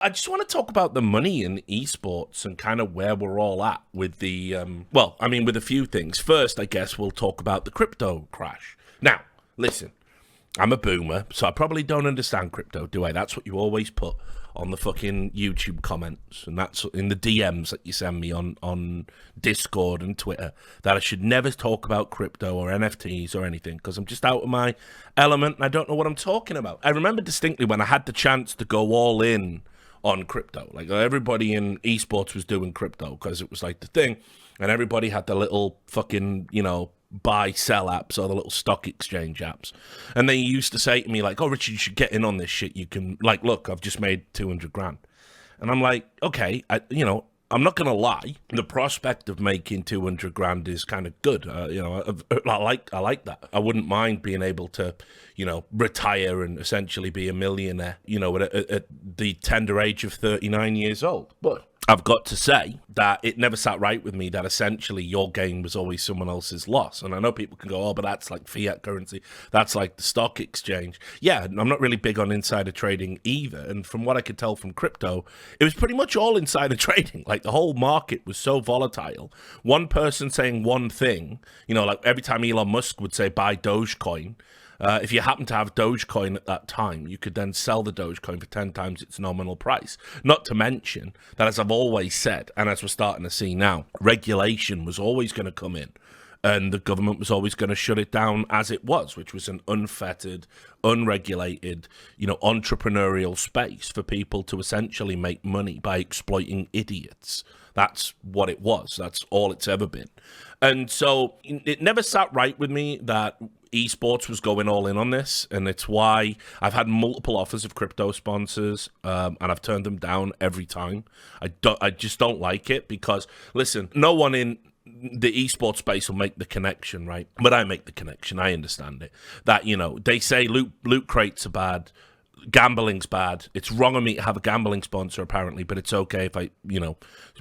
I just want to talk about the money in esports and kind of where we're all at with the, with a few things. First, I guess we'll talk about the crypto crash. Now, listen, I'm a boomer, so I probably don't understand crypto, do I? That's what you always put on the fucking YouTube comments, and that's in the DMs that you send me on Discord and Twitter, that I should never talk about crypto or NFTs or anything because I'm just out of my element and I don't know what I'm talking about. I remember distinctly when I had the chance to go all in on crypto. Like, everybody in esports was doing crypto because it was like the thing, and everybody had the little fucking, buy sell apps or the little stock exchange apps, and they used to say to me like, oh, Richard, you should get in on this shit. You can, like, look, I've just made 200 grand. And I'm like, okay, I'm not gonna lie, the prospect of making 200 grand is kind of good. I like that. I wouldn't mind being able to, retire and essentially be a millionaire, at the tender age of 39 years old. But I've got to say that it never sat right with me that essentially your gain was always someone else's loss. And I know people can go, oh, but that's like fiat currency. That's like the stock exchange. Yeah, I'm not really big on insider trading either. And from what I could tell from crypto, it was pretty much all insider trading. Like, the whole market was so volatile. One person saying one thing, like every time Elon Musk would say buy Dogecoin, if you happen to have Dogecoin at that time, you could then sell the Dogecoin for 10 times its nominal price. Not to mention that, as I've always said, and as we're starting to see now, regulation was always going to come in, and the government was always going to shut it down as it was, which was an unfettered, unregulated, entrepreneurial space for people to essentially make money by exploiting idiots. That's what it was. That's all it's ever been. And so it never sat right with me that esports was going all in on this, and it's why I've had multiple offers of crypto sponsors, and I've turned them down every time. I just don't like it because, listen, no one in the esports space will make the connection, right? But I make the connection. I understand it. That, they say loot crates are bad, gambling's bad. It's wrong of me to have a gambling sponsor, apparently, but it's okay if I,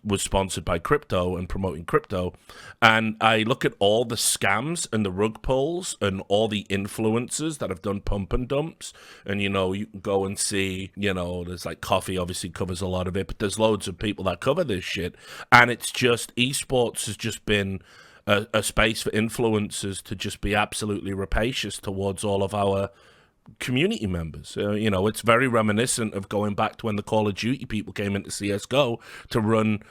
was sponsored by crypto and promoting crypto. And I look at all the scams and the rug pulls and all the influencers that have done pump and dumps. And, you can go and see, there's like Coffee obviously covers a lot of it, but there's loads of people that cover this shit. And it's just, esports has just been a space for influencers to just be absolutely rapacious towards all of our community members. It's very reminiscent of going back to when the Call of Duty people came into CSGO to run,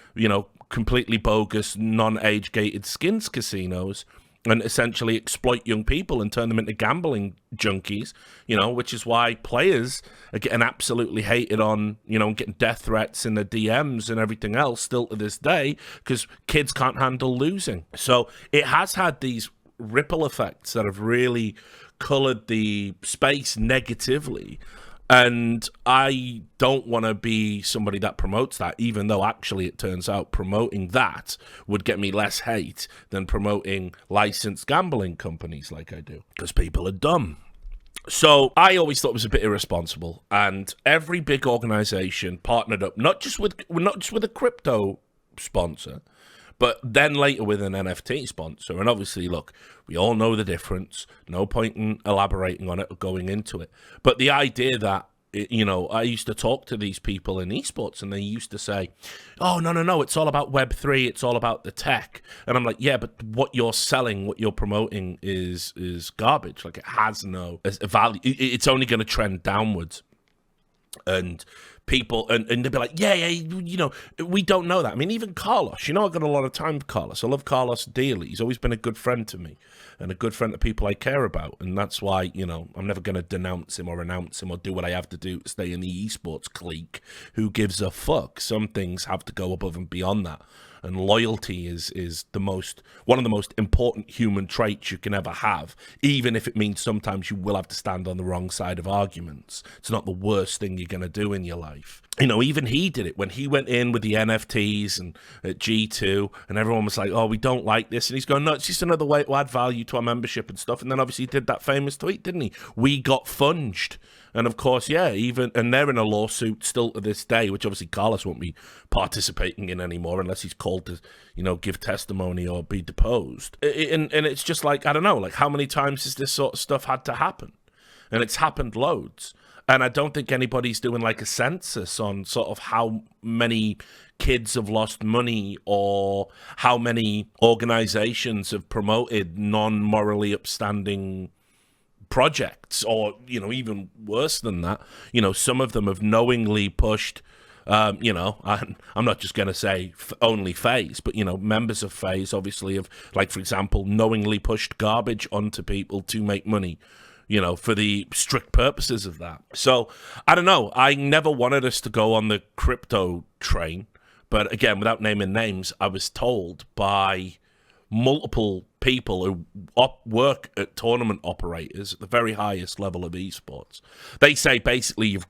completely bogus, non-age gated skins casinos and essentially exploit young people and turn them into gambling junkies, which is why players are getting absolutely hated on, getting death threats in the DMs and everything else still to this day because kids can't handle losing. So it has had these ripple effects that have really colored the space negatively, and I don't want to be somebody that promotes that, even though actually it turns out promoting that would get me less hate than promoting licensed gambling companies like I do, because people are dumb. So I always thought it was a bit irresponsible, and every big organization partnered up not just with a crypto sponsor, but then later with an NFT sponsor. And obviously, look, we all know the difference. No point in elaborating on it or going into it. But the idea that, I used to talk to these people in esports and they used to say, oh, no, it's all about Web3. It's all about the tech. And I'm like, yeah, but what you're selling, what you're promoting is garbage. Like, it has no value. It's only going to trend downwards. And people, and they'd be like, yeah, we don't know that. I mean, even Carlos, I've got a lot of time for Carlos. I love Carlos dearly. He's always been a good friend to me and a good friend to people I care about. And that's why, I'm never going to denounce him or renounce him or do what I have to do to stay in the esports clique. Who gives a fuck? Some things have to go above and beyond that. And loyalty is one of the most important human traits you can ever have, even if it means sometimes you will have to stand on the wrong side of arguments. It's not the worst thing you're going to do in your life. Even he did it when he went in with the NFTs and at G2, and everyone was like, oh, we don't like this. And he's going, no, it's just another way to add value to our membership and stuff. And then obviously he did that famous tweet, didn't he? We got funged. And of course, yeah, and they're in a lawsuit still to this day, which obviously Carlos won't be participating in anymore unless he's called to, give testimony or be deposed. And it's just like, I don't know, like how many times has this sort of stuff had to happen? And it's happened loads. And I don't think anybody's doing like a census on sort of how many kids have lost money or how many organizations have promoted non-morally upstanding projects, or, you know, even worse than that, you know, some of them have knowingly pushed, you know, I'm not just going to say only FaZe, but, you know, members of FaZe obviously have, like, for example, knowingly pushed garbage onto people to make money, you know, for the strict purposes of that. So, I don't know. I never wanted us to go on the crypto train. But again, without naming names, I was told by multiple people who work at tournament operators at the very highest level of esports. They say basically you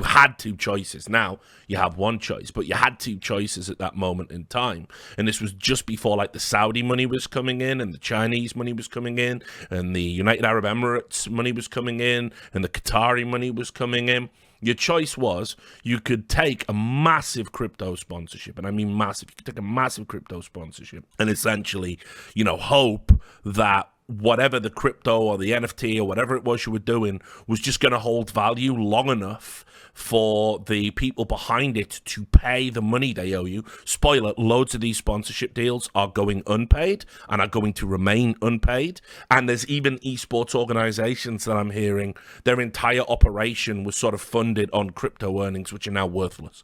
had two choices. Now you have one choice, but you had two choices at that moment in time. And this was just before like the Saudi money was coming in and the Chinese money was coming in and the United Arab Emirates money was coming in and the Qatari money was coming in. Your choice was you could take a massive crypto sponsorship, and I mean massive. You could take a massive crypto sponsorship and essentially, you know, hope that whatever the crypto or the NFT or whatever it was you were doing was just going to hold value long enough for the people behind it to pay the money they owe you. Spoiler, loads of these sponsorship deals are going unpaid and are going to remain unpaid. And there's even esports organizations that I'm hearing, their entire operation was sort of funded on crypto earnings, which are now worthless.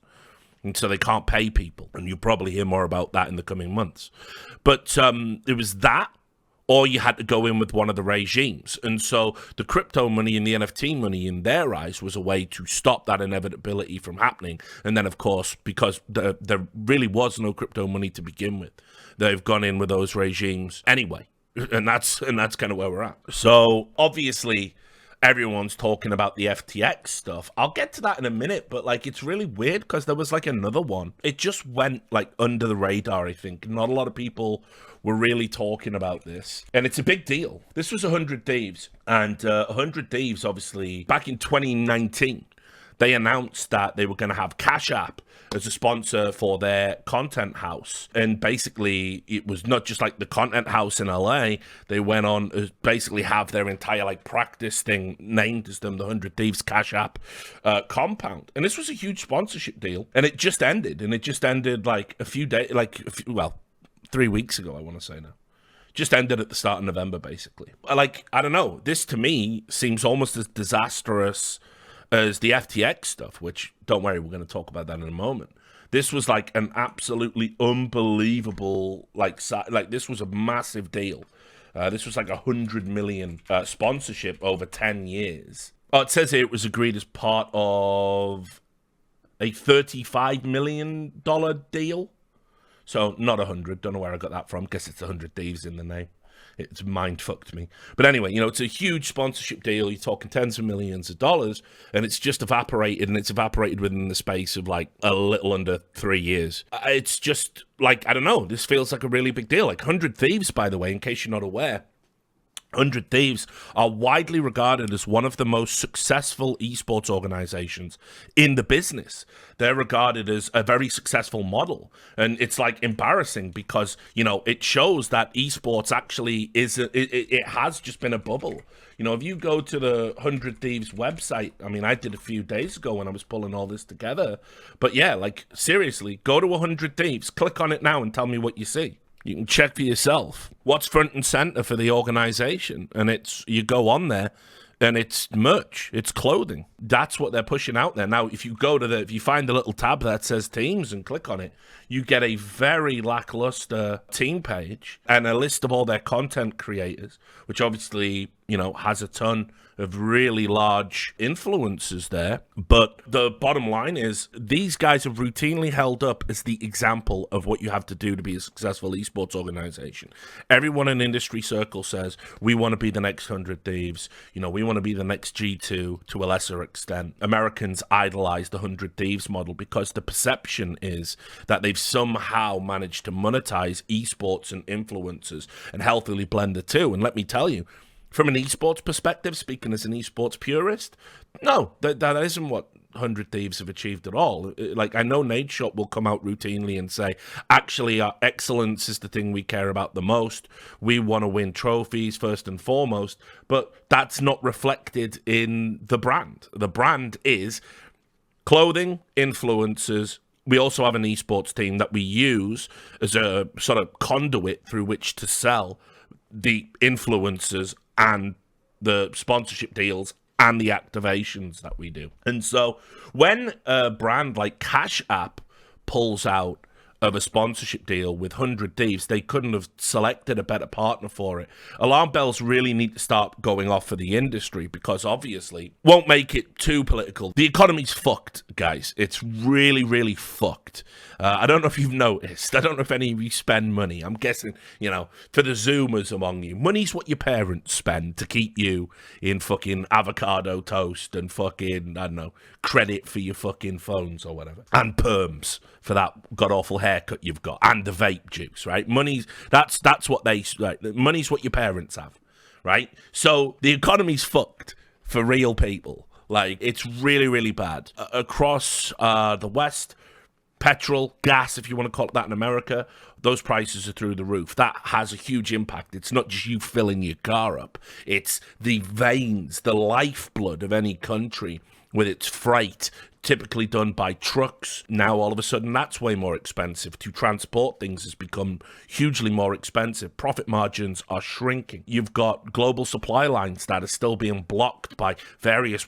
And so they can't pay people. And you'll probably hear more about that in the coming months. But it was that, or you had to go in with one of the regimes. And so the crypto money and the NFT money in their eyes was a way to stop that inevitability from happening. And then, of course, because there really was no crypto money to begin with, they've gone in with those regimes anyway. And that's kind of where we're at. So obviously, everyone's talking about the FTX stuff. I'll get to that in a minute, but like it's really weird because there was like another one. It just went like under the radar, I think. Not a lot of people were really talking about this. And it's a big deal. This was 100 Thieves. And 100 Thieves, obviously, back in 2019, they announced that they were going to have Cash App as a sponsor for their content house. And basically, it was not just like the content house in LA. They went on to basically have their entire like practice thing named as them, the 100 Thieves Cash App compound. And this was a huge sponsorship deal. And it just ended. And it just ended like a few days, 3 weeks ago, I want to say now. Just ended at the start of November, basically. Like, I don't know. This, to me, seems almost as disastrous as the FTX stuff, which, don't worry, we're going to talk about that in a moment. This was, like, an absolutely unbelievable, this was a massive deal. This was, like, $100 million sponsorship over 10 years. Oh, it says here it was agreed as part of a $35 million deal. So, not 100. Don't know where I got that from. Guess it's 100 Thieves in the name. It's mind-fucked me. But anyway, you know, it's a huge sponsorship deal. You're talking tens of millions of dollars, and it's just evaporated, and it's evaporated within the space of, like, a little under 3 years. It's just, like, I don't know. This feels like a really big deal. Like, 100 Thieves, by the way, in case you're not aware, 100 Thieves are widely regarded as one of the most successful esports organizations in the business. They're regarded as a very successful model. And it's like embarrassing because, you know, it shows that esports actually it has just been a bubble. You know, if you go to the 100 Thieves website, I mean, I did a few days ago when I was pulling all this together. But yeah, like seriously, go to 100 Thieves, click on it now and tell me what you see. You can check for yourself what's front and center for the organization. And it's, you go on there and it's merch, it's clothing. That's what they're pushing out there. Now, if you go to if you find the little tab that says teams and click on it, you get a very lackluster team page and a list of all their content creators, which obviously, you know, has a ton of really large influencers there. But the bottom line is these guys are routinely held up as the example of what you have to do to be a successful esports organization. Everyone in industry circle says, we want to be the next 100 Thieves. You know, we want to be the next G2 to a lesser extent. Americans idolize the 100 Thieves model because the perception is that they've somehow managed to monetize esports and influencers and healthily blend the two. And let me tell you, from an esports perspective, speaking as an esports purist, no, that isn't what 100 Thieves have achieved at all. Like, I know Nade Shot will come out routinely and say, actually, our excellence is the thing we care about the most. We want to win trophies first and foremost, but that's not reflected in the brand. The brand is clothing, influencers. We also have an esports team that we use as a sort of conduit through which to sell the influencers and the sponsorship deals and the activations that we do. And so when a brand like Cash App pulls out of a sponsorship deal with 100 Thieves, they couldn't have selected a better partner for it. Alarm bells really need to start going off for the industry, because obviously, won't make it too political, the economy's fucked, guys. It's really, really fucked. I don't know if you've noticed. I don't know if any of you spend money. I'm guessing, for the Zoomers among you, money's what your parents spend to keep you in fucking avocado toast and fucking, I don't know, credit for your fucking phones or whatever. And perms for that god-awful haircut you've got. And the vape juice, right? Money's, that's what they, right? Money's what your parents have, right? So the economy's fucked for real people. Like, it's really, really bad. Across the West, petrol, gas, if you want to call it that in America, those prices are through the roof. That has a huge impact. It's not just you filling your car up. It's the veins, the lifeblood of any country with its freight, typically done by trucks. Now, all of a sudden, that's way more expensive. To transport things has become hugely more expensive. Profit margins are shrinking. You've got global supply lines that are still being blocked by various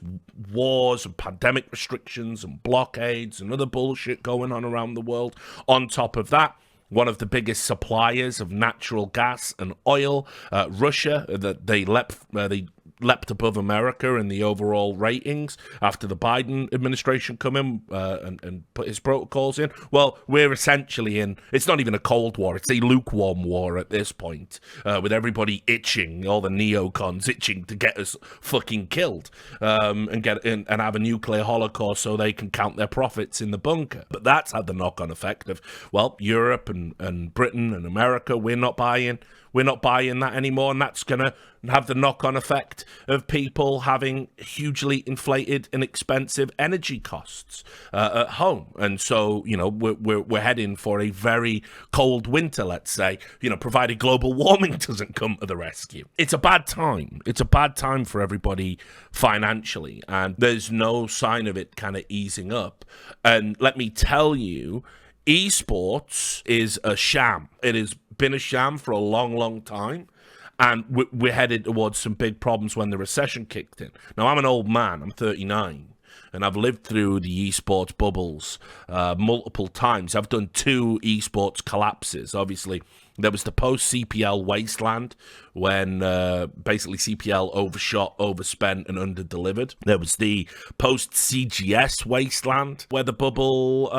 wars and pandemic restrictions and blockades and other bullshit going on around the world. On top of that, one of the biggest suppliers of natural gas and oil, Russia, that they leapt above America in the overall ratings after the Biden administration come in and put his protocols in. Well, we're essentially in, it's not even a Cold War, it's a lukewarm war at this point, with everybody itching, all the neocons itching to get us fucking killed, and have a nuclear holocaust so they can count their profits in the bunker. But that's had the knock-on effect of, well, Europe and Britain and America, we're not buying that anymore, and that's going to have the knock-on effect of people having hugely inflated and expensive energy costs at home. And so, we're heading for a very cold winter, let's say, provided global warming doesn't come to the rescue. It's a bad time. It's a bad time for everybody financially, and there's no sign of it kind of easing up. And let me tell you, esports is a sham. It has been a sham for a long, long time, and we're headed towards some big problems when the recession kicked in. Now, I'm an old man. I'm 39, and I've lived through the esports bubbles multiple times. I've done 2 esports collapses. Obviously, there was the post-CPL wasteland when basically CPL overshot, overspent, and underdelivered. There was the post-CGS wasteland where the bubble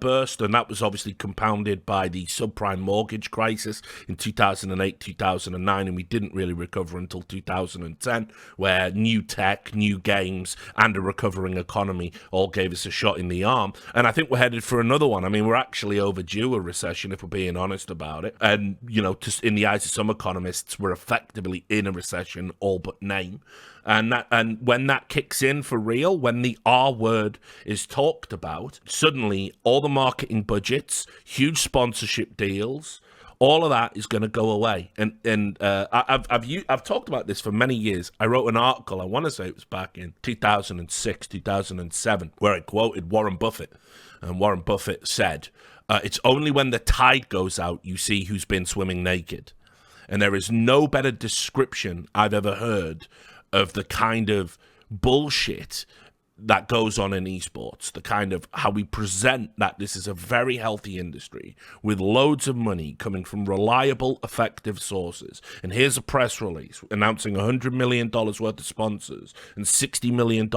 burst, and that was obviously compounded by the subprime mortgage crisis in 2008, 2009, and we didn't really recover until 2010, where new tech, new games, and a recovering economy all gave us a shot in the arm. And I think we're headed for another one. I mean, we're actually overdue a recession, if we're being honest about it. And, just in the eyes of some economists, we're effectively in a recession, all but name. And when that kicks in for real, when the R word is talked about, suddenly all the marketing budgets, huge sponsorship deals, all of that is going to go away. And I've talked about this for many years. I wrote an article, I want to say it was back in 2006, 2007, where I quoted Warren Buffett. And Warren Buffett said, it's only when the tide goes out you see who's been swimming naked. And there is no better description I've ever heard of the kind of bullshit that goes on in esports, the kind of how we present that this is a very healthy industry with loads of money coming from reliable, effective sources. And here's a press release announcing $100 million worth of sponsors and $60 million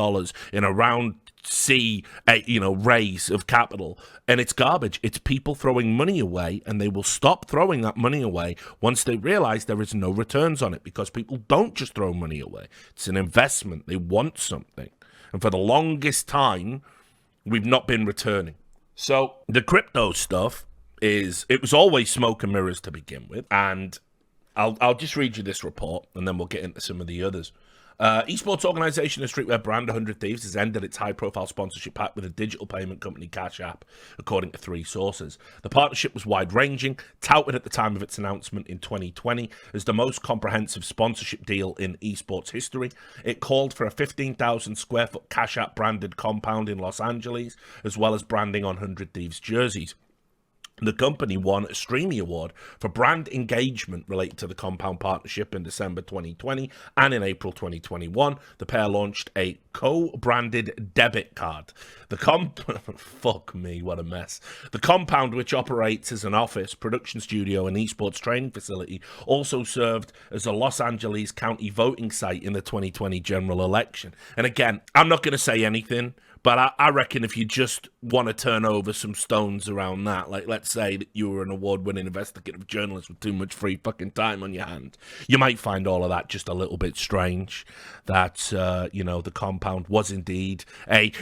in a round C, raise of capital, and it's garbage. It's people throwing money away, and they will stop throwing that money away once they realize there is no returns on it, because people don't just throw money away. It's an investment. They want something. And for the longest time, we've not been returning. So the crypto stuff it was always smoke and mirrors to begin with. And I'll just read you this report, and then we'll get into some of the others. Esports organization and streetwear brand 100 Thieves has ended its high-profile sponsorship pact with a digital payment company Cash App, according to 3 sources. The partnership was wide-ranging, touted at the time of its announcement in 2020 as the most comprehensive sponsorship deal in esports history. It called for a 15,000 square foot Cash App branded compound in Los Angeles, as well as branding on 100 Thieves jerseys. The company won a Streamy Award for brand engagement related to the compound partnership in December 2020, and in April 2021, the pair launched a co-branded debit card. Fuck me, what a mess. The compound, which operates as an office, production studio, and esports training facility, also served as a Los Angeles County voting site in the 2020 general election. And again, I'm not going to say anything, but I reckon if you just want to turn over some stones around that, like let's say that you were an award-winning investigative journalist with too much free fucking time on your hand, you might find all of that just a little bit strange. That, the compound was indeed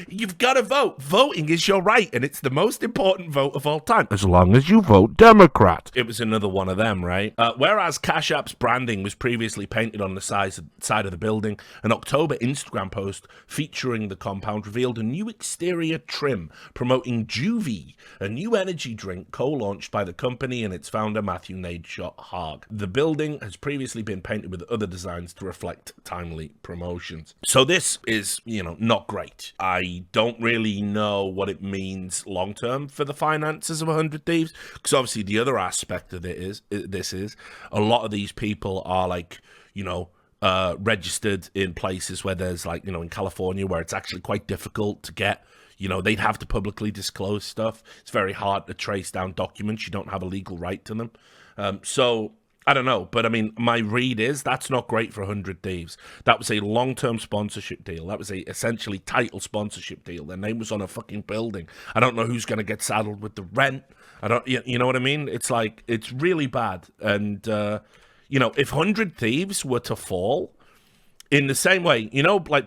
you've got to vote. Voting is your right, and it's the most important vote of all time, as long as you vote Democrat. It was another one of them, right? Whereas Cash App's branding was previously painted on the side of the building, an October Instagram post featuring the compound revealed a new exterior trim promoting Juvie, a new energy drink co-launched by the company and its founder Matthew Nadeshot Haag. The building has previously been painted with other designs to reflect timely promotions. So this is, not great. I don't really know what it means long-term for the finances of 100 Thieves, because obviously the other aspect of it is a lot of these people are registered in places where there's in California, where it's actually quite difficult to get, they'd have to publicly disclose stuff. It's very hard to trace down documents. You don't have a legal right to them. So I don't know, but I mean, my read is that's not great for 100 Thieves. That was a long-term sponsorship deal. That was a essentially title sponsorship deal. Their name was on a fucking building. I don't know who's going to get saddled with the rent. You know what I mean? It's it's really bad. And, if 100 Thieves were to fall, in the same way,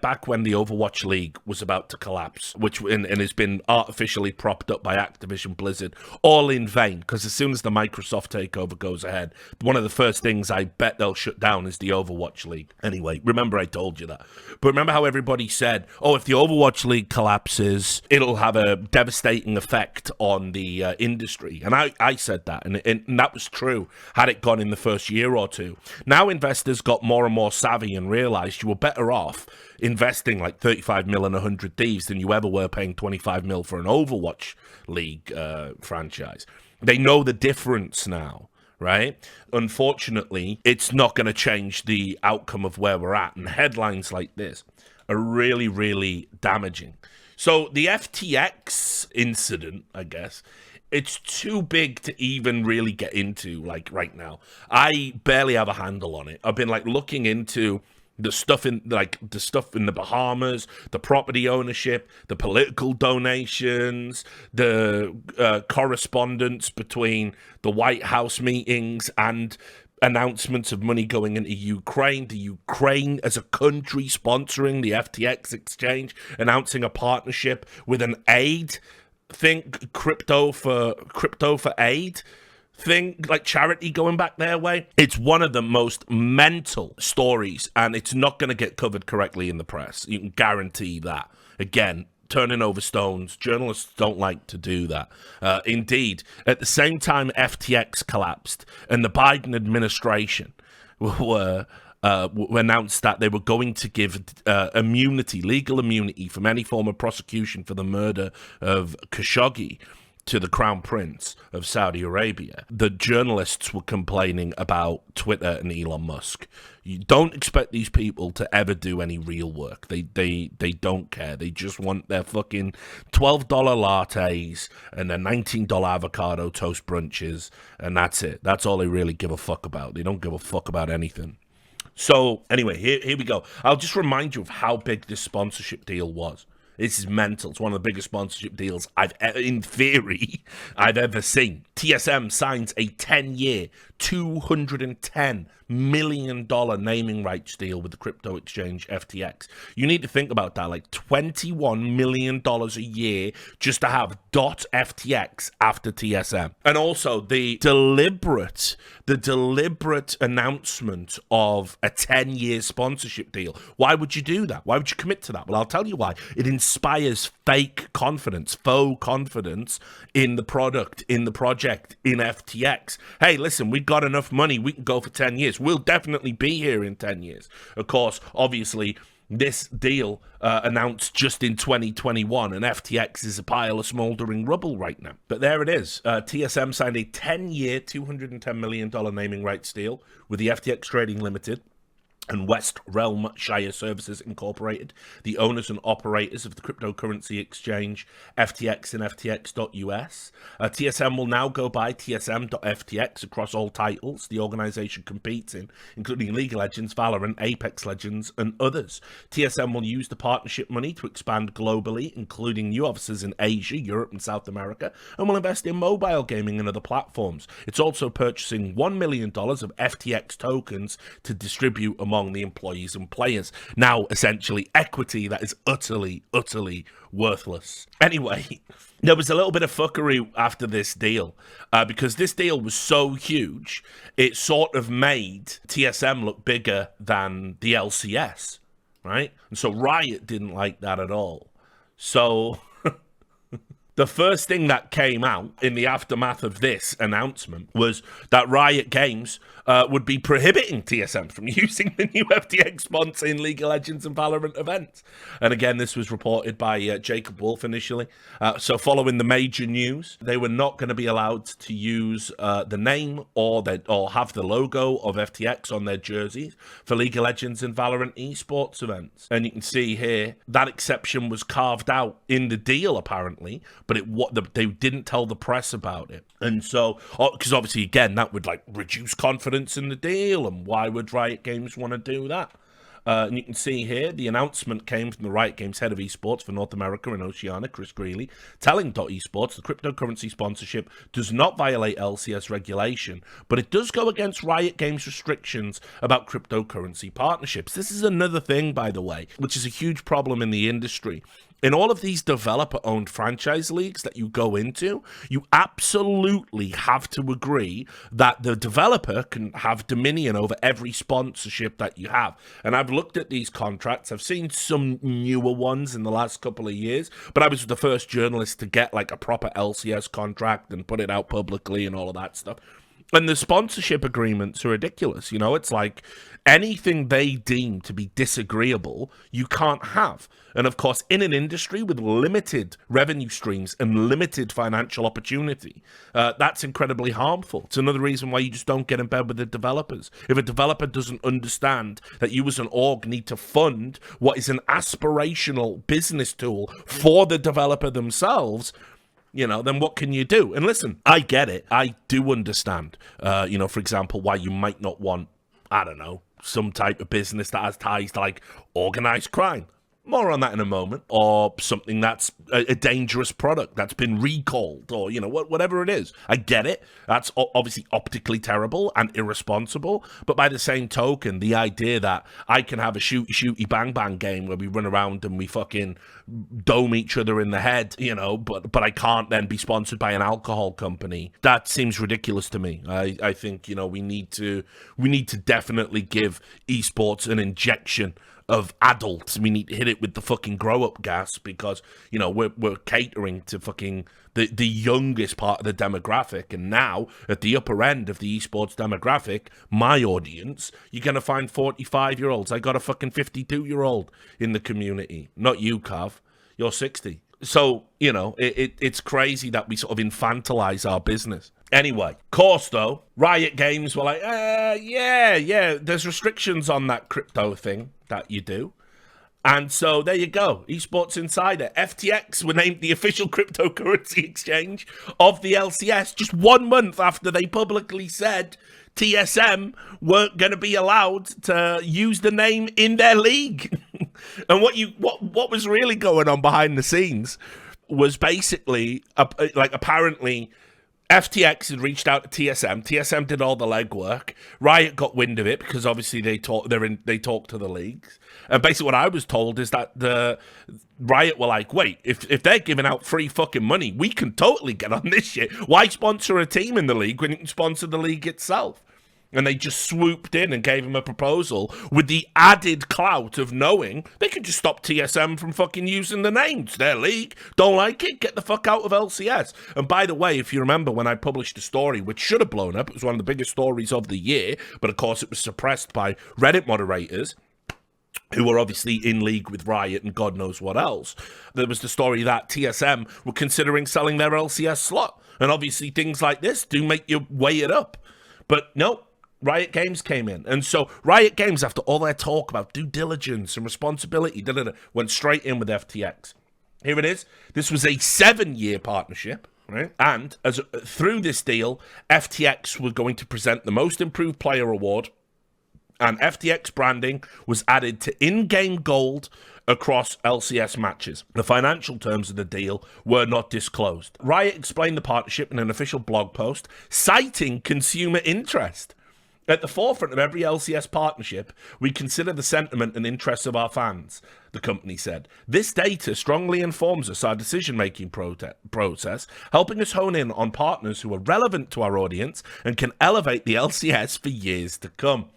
back when the Overwatch League was about to collapse, which and has been artificially propped up by Activision Blizzard, all in vain, because as soon as the Microsoft takeover goes ahead, one of the first things I bet they'll shut down is the Overwatch League. Anyway, remember I told you that. But remember how everybody said, if the Overwatch League collapses, it'll have a devastating effect on the industry. And I said that, and that was true, had it gone in the first year or two. Now investors got more and more savvy and realized you were better off investing like 35 mil in 100 Thieves than you ever were paying 25 mil for an Overwatch League franchise. They know the difference now, right? Unfortunately, it's not going to change the outcome of where we're at. And headlines like this are really, really damaging. So the FTX incident, I guess, it's too big to even really get into right now. I barely have a handle on it. I've been looking into the stuff in the Bahamas, the property ownership, the political donations, the correspondence between the White House meetings and announcements of money going into Ukraine, the Ukraine as a country sponsoring the FTX exchange, announcing a partnership with an aid think crypto for aid thing, charity going back their way. It's one of the most mental stories, and it's not going to get covered correctly in the press. You can guarantee that. Again, turning over stones. Journalists don't like to do that. Indeed, at the same time FTX collapsed and the Biden administration were announced that they were going to give legal immunity from any form of prosecution for the murder of Khashoggi to the Crown Prince of Saudi Arabia. The journalists were complaining about Twitter and Elon Musk. You don't expect these people to ever do any real work. They don't care. They just want their fucking $12 lattes and their $19 avocado toast brunches, and that's it. That's all they really give a fuck about. They don't give a fuck about anything. So anyway, here we go. I'll just remind you of how big this sponsorship deal was. This is mental. It's one of the biggest sponsorship deals in theory, I've ever seen. TSM signs a 10-year, $210 million naming rights deal with the crypto exchange FTX. You need to think about that, like $21 million a year just to have .ftx after TSM. And also the deliberate announcement of a 10-year sponsorship deal. Why would you do that? Why would you commit to that? Well, I'll tell you why. It inspires fake confidence, faux confidence in the product, in the project, in FTX. Hey, listen, we've got enough money. We can go for 10 years. We'll definitely be here in 10 years. Of course, obviously, this deal announced just in 2021, and FTX is a pile of smoldering rubble right now. But there it is. TSM signed a 10-year, $210 million naming rights deal with the FTX Trading Limited and West Realm Shire Services Incorporated, the owners and operators of the cryptocurrency exchange FTX and FTX.US. TSM will now go by TSM.FTX across all titles the organization competes in, including League of Legends, Valorant, Apex Legends, and others. TSM will use the partnership money to expand globally, including new offices in Asia, Europe, and South America, and will invest in mobile gaming and other platforms. It's also purchasing $1 million of FTX tokens to distribute among the employees and players. Now, essentially, equity that is utterly worthless. Anyway, there was a little bit of fuckery after this deal because this deal was so huge, it sort of made TSM look bigger than the LCS, right? And so Riot didn't like that at all. So the first thing that came out in the aftermath of this announcement was that Riot Games would be prohibiting TSM from using the new FTX sponsor in League of Legends and Valorant events. And again, this was reported by Jacob Wolf initially. So following the major news, they were not going to be allowed to use the name or have the logo of FTX on their jerseys for League of Legends and Valorant esports events. And you can see here that exception was carved out in the deal apparently, but they didn't tell the press about it. And so, because obviously, again, that would like reduce confidence in the deal, and why would Riot Games want to do that? And you can see here, the announcement came from the Riot Games head of esports for North America and Oceania, Chris Greeley, telling Esports the cryptocurrency sponsorship does not violate LCS regulation, but it does go against Riot Games restrictions about cryptocurrency partnerships. This is another thing, by the way, which is a huge problem in the industry. In all of these developer-owned franchise leagues that you go into, you absolutely have to agree that the developer can have dominion over every sponsorship that you have. And I've looked at these contracts. I've seen some newer ones in the last couple of years, but I was the first journalist to get like a proper LCS contract and put it out publicly and all of that stuff. And the sponsorship agreements are ridiculous. You know, it's like anything they deem to be disagreeable, you can't have. And of course, in an industry with limited revenue streams and limited financial opportunity, that's incredibly harmful. It's another reason why you just don't get in bed with the developers. If a developer doesn't understand that you as an org need to fund what is an aspirational business tool for the developer themselves, you know, then what can you do? And listen, I get it. I do understand, you know, for example, why you might not want, I don't know, some type of business that has ties to like organized crime. More on that in a moment. Or something that's a dangerous product that's been recalled, or, you know, whatever it is. I get it. That's obviously optically terrible and irresponsible. But by the same token, the idea that I can have a shooty bang bang game where we run around and we fucking dome each other in the head, you know, but I can't then be sponsored by an alcohol company, that seems ridiculous to me. I think, you know, we need to definitely give esports an injection of adults. We need to hit it with the fucking grow-up gas because, you know, we're catering to fucking the youngest part of the demographic. And now, at the upper end of the esports demographic, my audience, you're going to find 45-year-olds. I got a fucking 52-year-old in the community. Not you, Cav. You're 60. So, you know, it's crazy that we sort of infantilize our business. Anyway, of course, though, Riot Games were like, yeah, there's restrictions on that crypto thing that you do. And so there you go. Esports Insider. FTX were named the official cryptocurrency exchange of the LCS just 1 month after they publicly said TSM weren't going to be allowed to use the name in their league. And what was really going on behind the scenes was basically like apparently FTX had reached out to TSM. TSM did all the legwork. Riot got wind of it because obviously they talk to the leagues. And basically what I was told is that the Riot were like, wait, if they're giving out free fucking money, we can totally get on this shit. Why sponsor a team in the league when you can sponsor the league itself? And they just swooped in and gave him a proposal with the added clout of knowing they could just stop TSM from fucking using the names. Their league. Don't like it? Get the fuck out of LCS. And by the way, if you remember when I published a story, which should have blown up, it was one of the biggest stories of the year, but of course it was suppressed by Reddit moderators, who were obviously in league with Riot and God knows what else. There was the story that TSM were considering selling their LCS slot. And obviously things like this do make you weigh it up. But no, Riot Games came in. And so Riot Games, after all their talk about due diligence and responsibility, went straight in with FTX. Here it is. This was a 7-year partnership, right? And through this deal, FTX was going to present the Most Improved Player Award, and FTX branding was added to in-game gold across LCS matches. The financial terms of the deal were not disclosed. Riot explained the partnership in an official blog post, citing consumer interest. At the forefront of every LCS partnership, we consider the sentiment and interests of our fans, the company said. This data strongly informs us our decision-making process, helping us hone in on partners who are relevant to our audience and can elevate the LCS for years to come.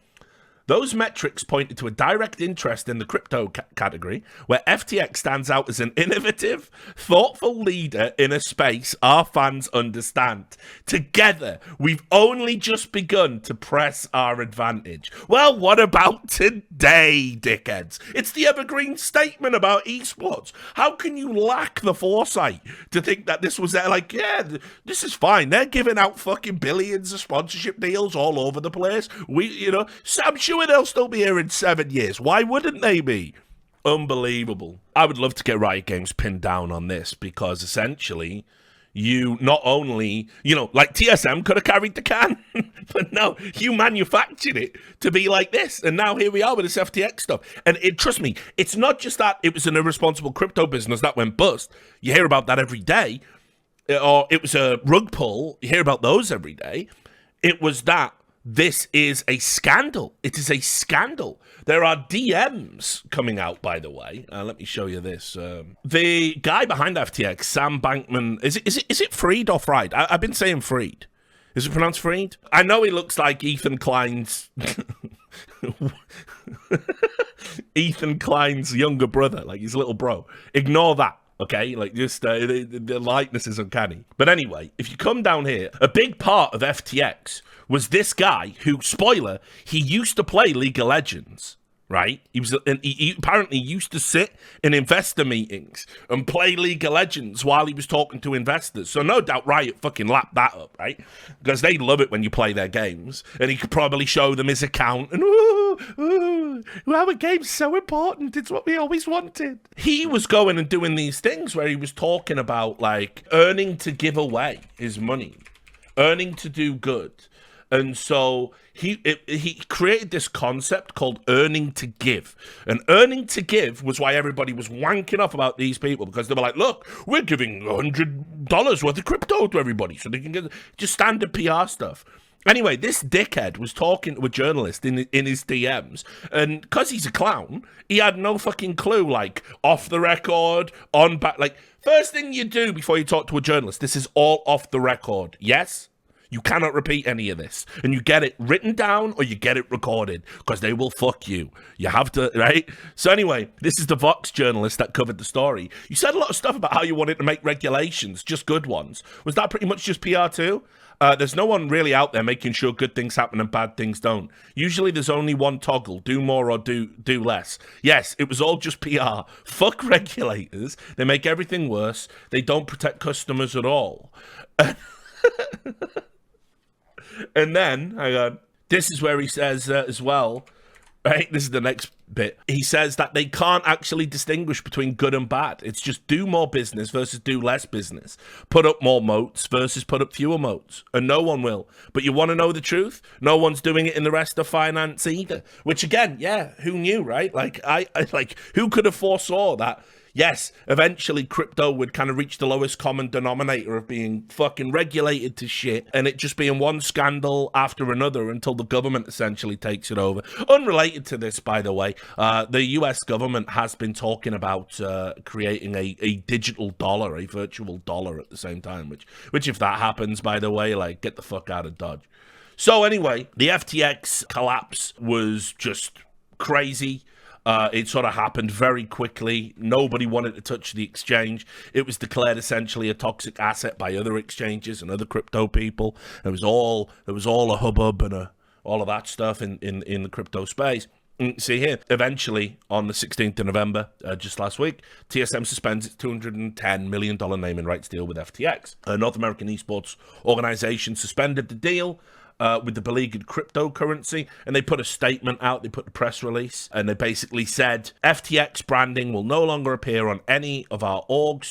Those metrics pointed to a direct interest in the crypto category, where FTX stands out as an innovative, thoughtful leader in a space our fans understand. Together, we've only just begun to press our advantage. Well, what about today, dickheads? It's the evergreen statement about esports. How can you lack the foresight to think that this was there? Like, yeah, this is fine. They're giving out fucking billions of sponsorship deals all over the place. I'm sure they'll still be here in 7 years. Why wouldn't they be? Unbelievable. I would love to get Riot Games pinned down on this because essentially you not only, like TSM could have carried the can, but no, you manufactured it to be like this. And now here we are with this FTX stuff. And trust me, it's not just that it was an irresponsible crypto business that went bust. You hear about that every day. Or it was a rug pull. You hear about those every day. It was that. This is a scandal. It is a scandal. There are DMs coming out, by the way. Let me show you this. The guy behind FTX, Sam Bankman, is it Freed or Fried? I've been saying Freed. Is it pronounced Freed? I know he looks like Ethan Klein's Ethan Klein's younger brother, like his little bro. Ignore that. Okay, like just the likeness is uncanny. But anyway, if you come down here, a big part of FTX was this guy who, spoiler, he used to play League of Legends, right? He apparently used to sit in investor meetings and play League of Legends while he was talking to investors. So no doubt Riot fucking lapped that up, right? Because they love it when you play their games. And he could probably show them his account and, our game's so important. It's what we always wanted. He was going and doing these things where he was talking about like earning to give away his money, earning to do good. And so he created this concept called earning to give. And earning to give was why everybody was wanking off about these people, because they were like, look, we're giving $100 worth of crypto to everybody so they can get just standard PR stuff. Anyway, this dickhead was talking to a journalist in his DMs, and because he's a clown, he had no fucking clue, like, off the record, on back. Like, first thing you do before you talk to a journalist, this is all off the record, yes? You cannot repeat any of this. And you get it written down or you get it recorded, because they will fuck you. You have to, right? So anyway, this is the Vox journalist that covered the story. You said a lot of stuff about how you wanted to make regulations, just good ones. Was that pretty much just PR too? There's no one really out there making sure good things happen and bad things don't. Usually there's only one toggle, do more or do less. Yes, it was all just PR. Fuck regulators. They make everything worse. They don't protect customers at all. And then, hang on, this is where he says as well, Right, this is the next bit. He says that they can't actually distinguish between good and bad. It's just do more business versus do less business. Put up more moats versus put up fewer moats. And no one will. But you want to know the truth? No one's doing it in the rest of finance either. Which again, yeah, who knew, right? Like, I who could have foresaw that? Yes, eventually crypto would kind of reach the lowest common denominator of being fucking regulated to shit and it just being one scandal after another until the government essentially takes it over. Unrelated to this, by the way, the US government has been talking about creating a digital dollar, a virtual dollar at the same time, which if that happens, by the way, like, get the fuck out of Dodge. So anyway, the FTX collapse was just crazy. It sort of happened very quickly. Nobody wanted to touch the exchange. It was declared essentially a toxic asset by other exchanges and other crypto people. There was all a hubbub and all of that stuff in the crypto space. See here, eventually on the 16th of November, just last week, TSM suspends its $210 million naming rights deal with FTX. A North American esports organization suspended the deal with the beleaguered cryptocurrency, and they put a statement out, they put a press release, and they basically said, FTX branding will no longer appear on any of our org,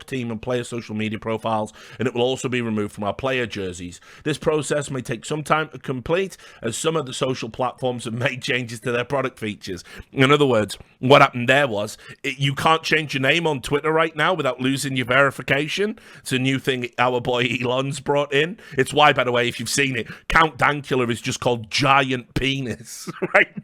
team, and player social media profiles, and it will also be removed from our player jerseys. This process may take some time to complete, as some of the social platforms have made changes to their product features. In other words, what happened there was, you can't change your name on Twitter right now without losing your verification. It's a new thing our boy Elon's brought in. It's why, by the way, if you've seen it, Count Dankula is just called Giant Penis, right?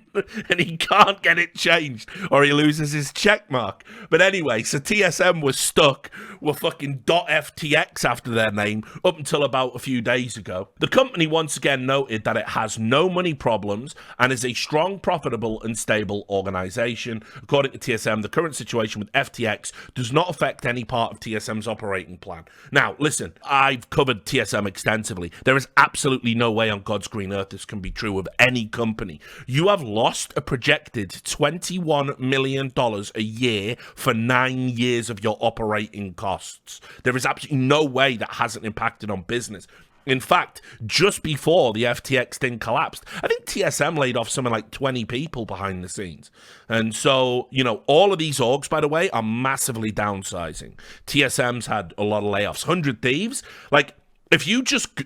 And he can't get it changed or he loses his check mark. But anyway, so TSM was stuck with fucking .ftx after their name up until about a few days ago. The company once again noted that it has no money problems and is a strong, profitable and stable organization. According to TSM, the current situation with FTX does not affect any part of TSM's operating plan. Now, listen, I've covered TSM extensively. There is absolutely no way on God's green earth this can be true of any company. You have lost a projected $21 million a year for 9 years of your operating costs. There is absolutely no way that hasn't impacted on business. In fact, just before the FTX thing collapsed, I think TSM laid off something like 20 people behind the scenes. And so, you know, all of these orgs, by the way, are massively downsizing. TSM's had a lot of layoffs. 100 Thieves, like, If you just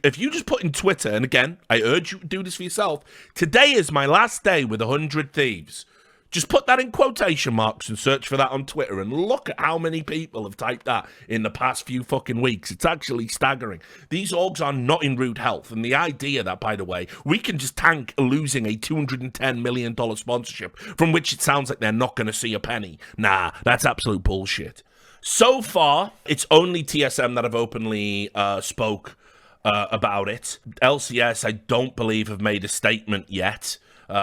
put in Twitter, and again, I urge you to do this for yourself, today is my last day with 100 Thieves. Just put that in quotation marks and search for that on Twitter and look at how many people have typed that in the past few fucking weeks. It's actually staggering. These orgs are not in rude health. And the idea that, by the way, we can just tank losing a $210 million sponsorship from which it sounds like they're not going to see a penny. Nah, that's absolute bullshit. So far, it's only TSM that have openly spoke about it. LCS, I don't believe, have made a statement yet.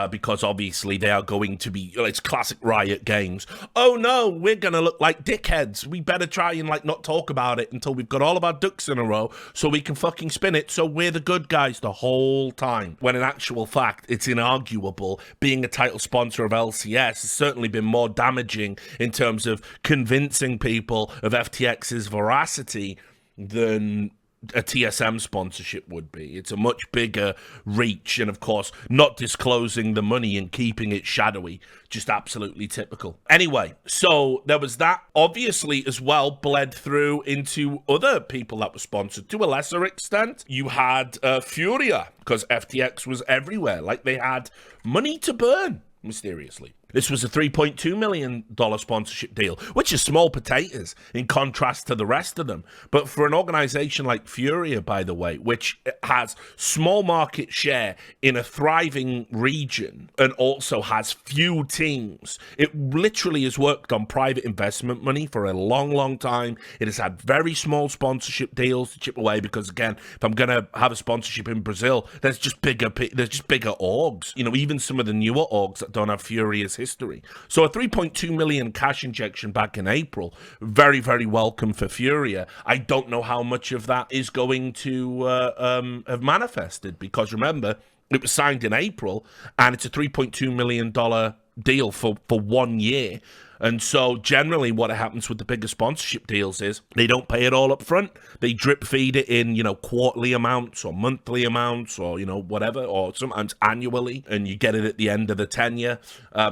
Because obviously they are going to be, it's classic Riot games. Oh no, we're going to look like dickheads. We better try and not talk about it until we've got all of our ducks in a row so we can fucking spin it so we're the good guys the whole time. When in actual fact, it's inarguable. Being a title sponsor of LCS has certainly been more damaging in terms of convincing people of FTX's veracity than a TSM sponsorship would be. It's a much bigger reach, and of course, not disclosing the money and keeping it shadowy, just absolutely typical. Anyway, so there was that. Obviously, as well, bled through into other people that were sponsored to a lesser extent. You had Furia, because FTX was everywhere, like they had money to burn, mysteriously. This was a $3.2 million sponsorship deal, which is small potatoes in contrast to the rest of them. But for an organization like Furia, by the way, which has small market share in a thriving region and also has few teams, it literally has worked on private investment money for a long, long time. It has had very small sponsorship deals to chip away because, again, if I'm going to have a sponsorship in Brazil, there's just bigger orgs. You know, even some of the newer orgs that don't have Furia's history. So a 3.2 million cash injection back in April, very, very welcome for Furia. I don't know how much of that is going to have manifested because remember, it was signed in April and it's a $3.2 million deal for 1 year. And so generally what happens with the bigger sponsorship deals is they don't pay it all up front. They drip feed it in, quarterly amounts or monthly amounts or, whatever, or sometimes annually, and you get it at the end of the tenure.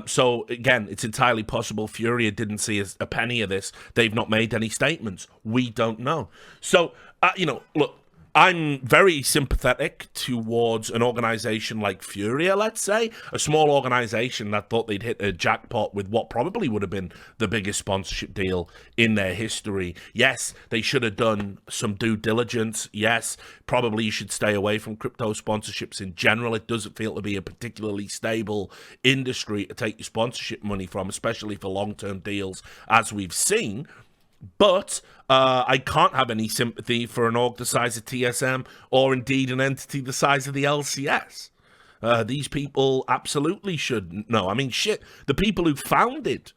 So again, it's entirely possible Furia didn't see a penny of this. They've not made any statements. We don't know. So, look, I'm very sympathetic towards an organization like Furia, let's say, a small organization that thought they'd hit a jackpot with what probably would have been the biggest sponsorship deal in their history. Yes, they should have done some due diligence. Yes, probably you should stay away from crypto sponsorships in general. It doesn't feel to be a particularly stable industry to take your sponsorship money from, especially for long-term deals, as we've seen. But I can't have any sympathy for an org the size of TSM or indeed an entity the size of the LCS. These people absolutely should know. I mean, shit, the people who founded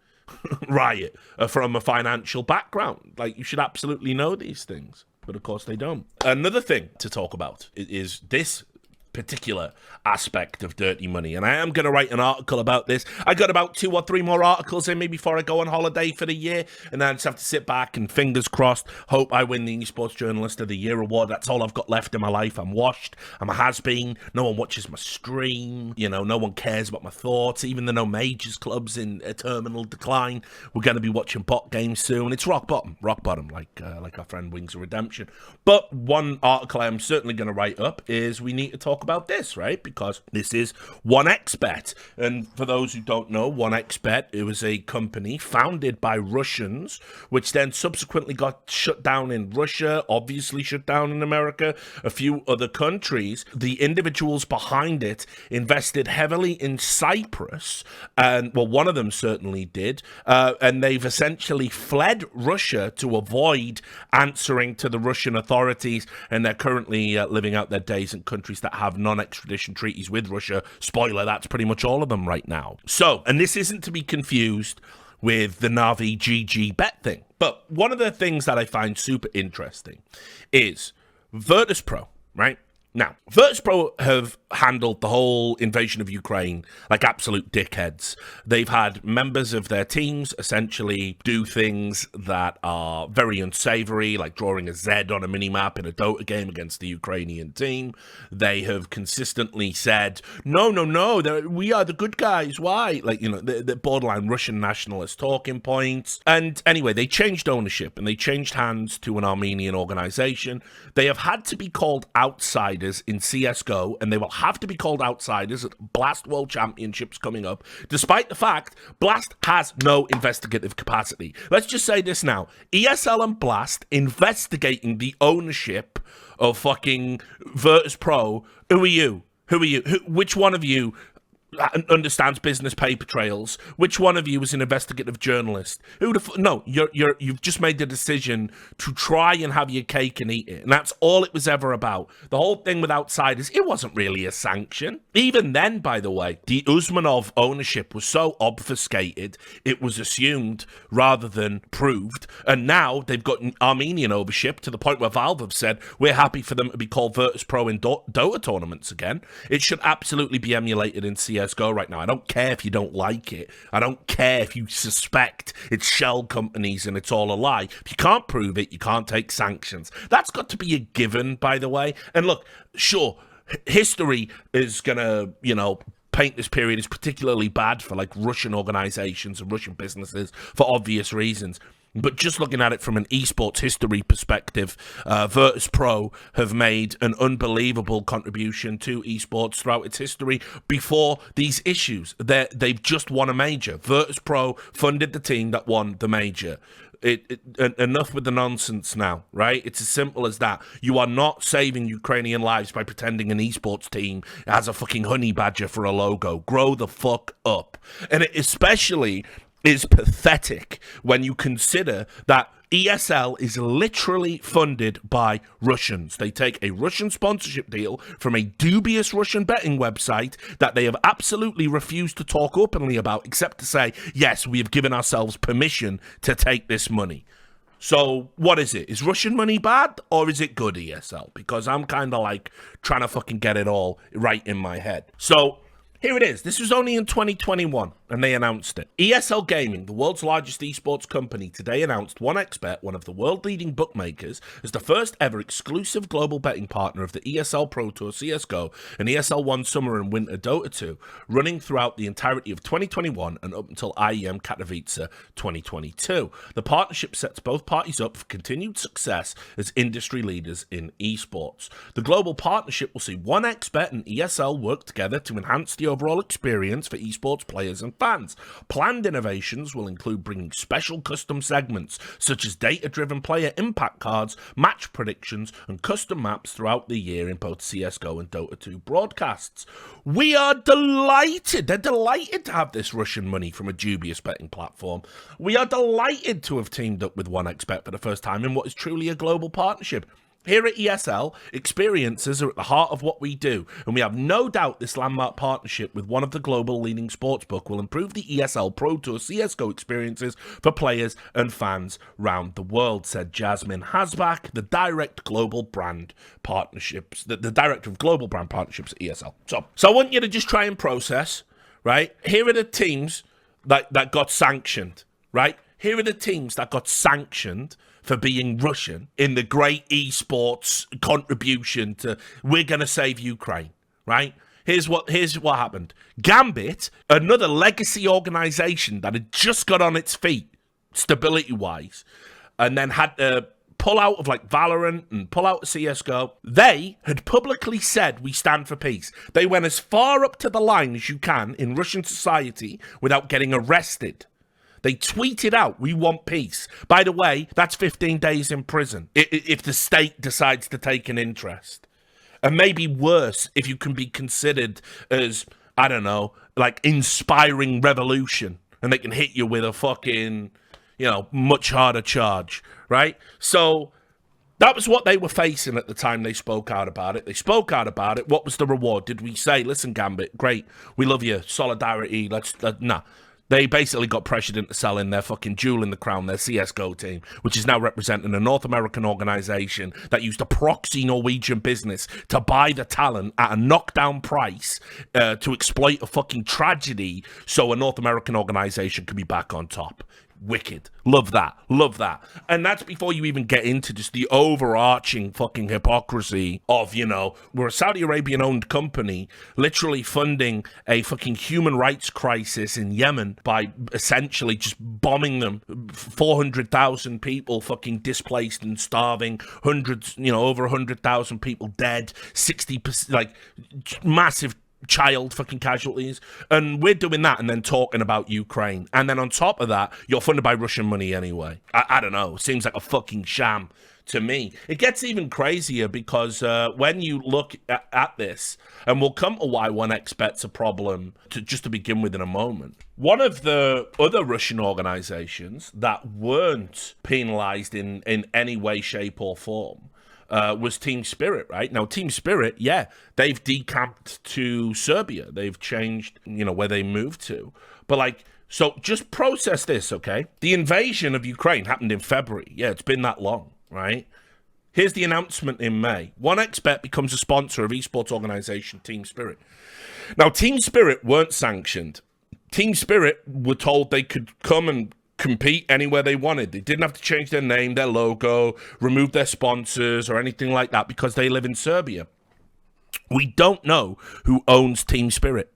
Riot are from a financial background. Like, you should absolutely know these things. But of course they don't. Another thing to talk about is this particular aspect of dirty money, and I am going to write an article about this. I got about 2 or 3 more articles in me before I go on holiday for the year, and then I just have to sit back and fingers crossed hope I win the Esports Journalist of the Year award. That's all I've got left in my life. I'm washed. I'm a has-been. No one watches my stream. No one cares about my thoughts. Even the no majors clubs in a terminal decline. We're going to be watching bot games soon. It's rock bottom, like our friend Wings of Redemption. But one article I am certainly going to write up is we need to talk about this, right? Because this is 1xBet. And for those who don't know, 1xBet, it was a company founded by Russians, which then subsequently got shut down in Russia, obviously shut down in America, a few other countries. The individuals behind it invested heavily in Cyprus, and well, one of them certainly did, and they've essentially fled Russia to avoid answering to the Russian authorities, and they're currently living out their days in countries that have non-extradition treaties with Russia. Spoiler, that's pretty much all of them right now. So, and this isn't to be confused with the Navi GG bet thing, but one of the things that I find super interesting is Virtus.pro, right? Now, Virtus.pro have handled the whole invasion of Ukraine like absolute dickheads. They've had members of their teams essentially do things that are very unsavory, like drawing a Z on a minimap in a Dota game against the Ukrainian team. They have consistently said, no, we are the good guys, why? Like, the borderline Russian nationalist talking points. And anyway, they changed ownership and they changed hands to an Armenian organization. They have had to be called outsiders in CSGO, and they will have to be called outsiders at Blast World Championships coming up, despite the fact Blast has no investigative capacity. Let's just say this now. ESL and Blast investigating the ownership of fucking Virtus.pro. Who are you? Which one of you understands business paper trails? Which one of you is an investigative journalist? No, you've just made the decision to try and have your cake and eat it, and that's all it was ever about. The whole thing with outsiders, it wasn't really a sanction. Even then, by the way, the Usmanov ownership was so obfuscated, it was assumed rather than proved, and now they've got an Armenian ownership to the point where Valve have said, we're happy for them to be called Virtus.pro in Dota tournaments again. It should absolutely be emulated in CS Go right now. I don't care if you don't like it. I don't care if you suspect it's shell companies and it's all a lie. If you can't prove it, you can't take sanctions. That's got to be a given, by the way. And look, sure, history is gonna, paint this period as particularly bad for like Russian organizations and Russian businesses for obvious reasons. But just looking at it from an esports history perspective, Virtus.pro have made an unbelievable contribution to esports throughout its history before these issues. They've just won a major. Virtus.pro funded the team that won the major. Enough with the nonsense now, right? It's as simple as that. You are not saving Ukrainian lives by pretending an esports team has a fucking honey badger for a logo. Grow the fuck up. And it especially is pathetic when you consider that ESL is literally funded by Russians. They take a Russian sponsorship deal from a dubious Russian betting website that they have absolutely refused to talk openly about, except to say, yes, we have given ourselves permission to take this money. So what is it? Is Russian money bad or is it good, ESL? Because I'm kind of like trying to fucking get it all right in my head. So here it is. This was only in 2021. and they announced it. ESL Gaming, the world's largest esports company, today announced 1xBet, one of the world-leading bookmakers, as the first ever exclusive global betting partner of the ESL Pro Tour CSGO and ESL 1 Summer and Winter Dota 2, running throughout the entirety of 2021 and up until IEM Katowice 2022. The partnership sets both parties up for continued success as industry leaders in esports. The global partnership will see 1xBet and ESL work together to enhance the overall experience for esports players and fans. Planned innovations will include bringing special custom segments such as data-driven player impact cards, match predictions, and custom maps throughout the year in both CSGO and Dota 2 broadcasts. We are delighted. They're delighted to have this Russian money from a dubious betting platform. We are delighted to have teamed up with 1xBet for the first time in what is truly a global partnership. Here at ESL, experiences are at the heart of what we do, and we have no doubt this landmark partnership with one of the global leading sportsbook will improve the ESL Pro Tour CSGO experiences for players and fans round the world, said Jasmine Hasbach, the Director of Global Brand Partnerships, the Director of Global Brand Partnerships at ESL. So I want you to just try and process, right? Here are the teams that got sanctioned, right? Here are the teams that got sanctioned for being Russian in the great esports contribution to we're going to save Ukraine, right? Here's what happened. Gambit, another legacy organization that had just got on its feet, stability-wise, and then had to pull out of like Valorant and pull out of CSGO. They had publicly said we stand for peace. They went as far up to the line as you can in Russian society without getting arrested. They tweeted out, we want peace. By the way, that's 15 days in prison if the state decides to take an interest. And maybe worse if you can be considered as, I don't know, like inspiring revolution. And they can hit you with a fucking, much harder charge, right? So that was what they were facing at the time they spoke out about it. They spoke out about it. What was the reward? Did we say, listen, Gambit, great, we love you, solidarity, nah. They basically got pressured into selling their fucking jewel in the crown, their CSGO team, which is now representing a North American organization that used a proxy Norwegian business to buy the talent at a knockdown price to exploit a fucking tragedy so a North American organization could be back on top. Wicked. Love that. Love that. And that's before you even get into just the overarching fucking hypocrisy of, we're a Saudi Arabian-owned company literally funding a fucking human rights crisis in Yemen by essentially just bombing them. 400,000 people fucking displaced and starving. Hundreds, over 100,000 people dead. 60%, like, massive child fucking casualties, and we're doing that and then talking about Ukraine, and then on top of that you're funded by Russian money anyway. I don't know, seems like a fucking sham to me. It gets even crazier because when you look at this, and we'll come to why 1xBet's a problem just to begin with in a moment. One of the other Russian organizations that weren't penalized in any way, shape or form was Team Spirit, right? Now, Team Spirit, yeah, they've decamped to Serbia. They've changed, where they moved to. But, so just process this, okay? The invasion of Ukraine happened in February. Yeah, it's been that long, right? Here's the announcement in May. 1xBet becomes a sponsor of esports organization Team Spirit. Now, Team Spirit weren't sanctioned. Team Spirit were told they could come and compete anywhere they wanted. They didn't have to change their name, their logo, remove their sponsors or anything like that because they live in Serbia. We don't know who owns Team Spirit.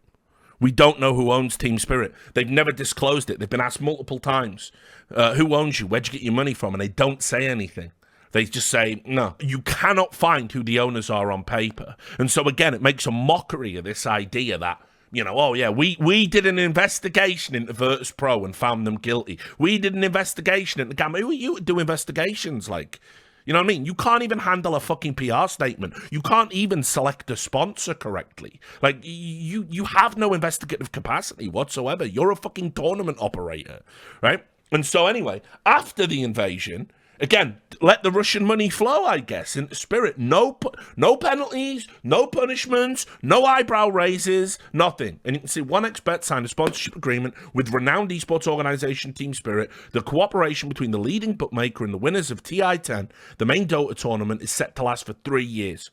We don't know who owns Team Spirit. They've never disclosed it. They've been asked multiple times, who owns you? Where'd you get your money from? And they don't say anything. They just say, no. You cannot find who the owners are on paper. And so, again, it makes a mockery of this idea that, oh yeah, we did an investigation into Virtus Pro and found them guilty. We did an investigation into Gamma. Who are you to do investigations? Like, you know what I mean? You can't even handle a fucking PR statement. You can't even select a sponsor correctly. Like, you have no investigative capacity whatsoever. You're a fucking tournament operator, right? And so anyway, after the invasion, again, let the Russian money flow, I guess, into Spirit. No penalties, no punishments, no eyebrow raises, nothing. And you can see 1xBet signed a sponsorship agreement with renowned esports organization Team Spirit. The cooperation between the leading bookmaker and the winners of TI-10, the main Dota tournament, is set to last for 3 years.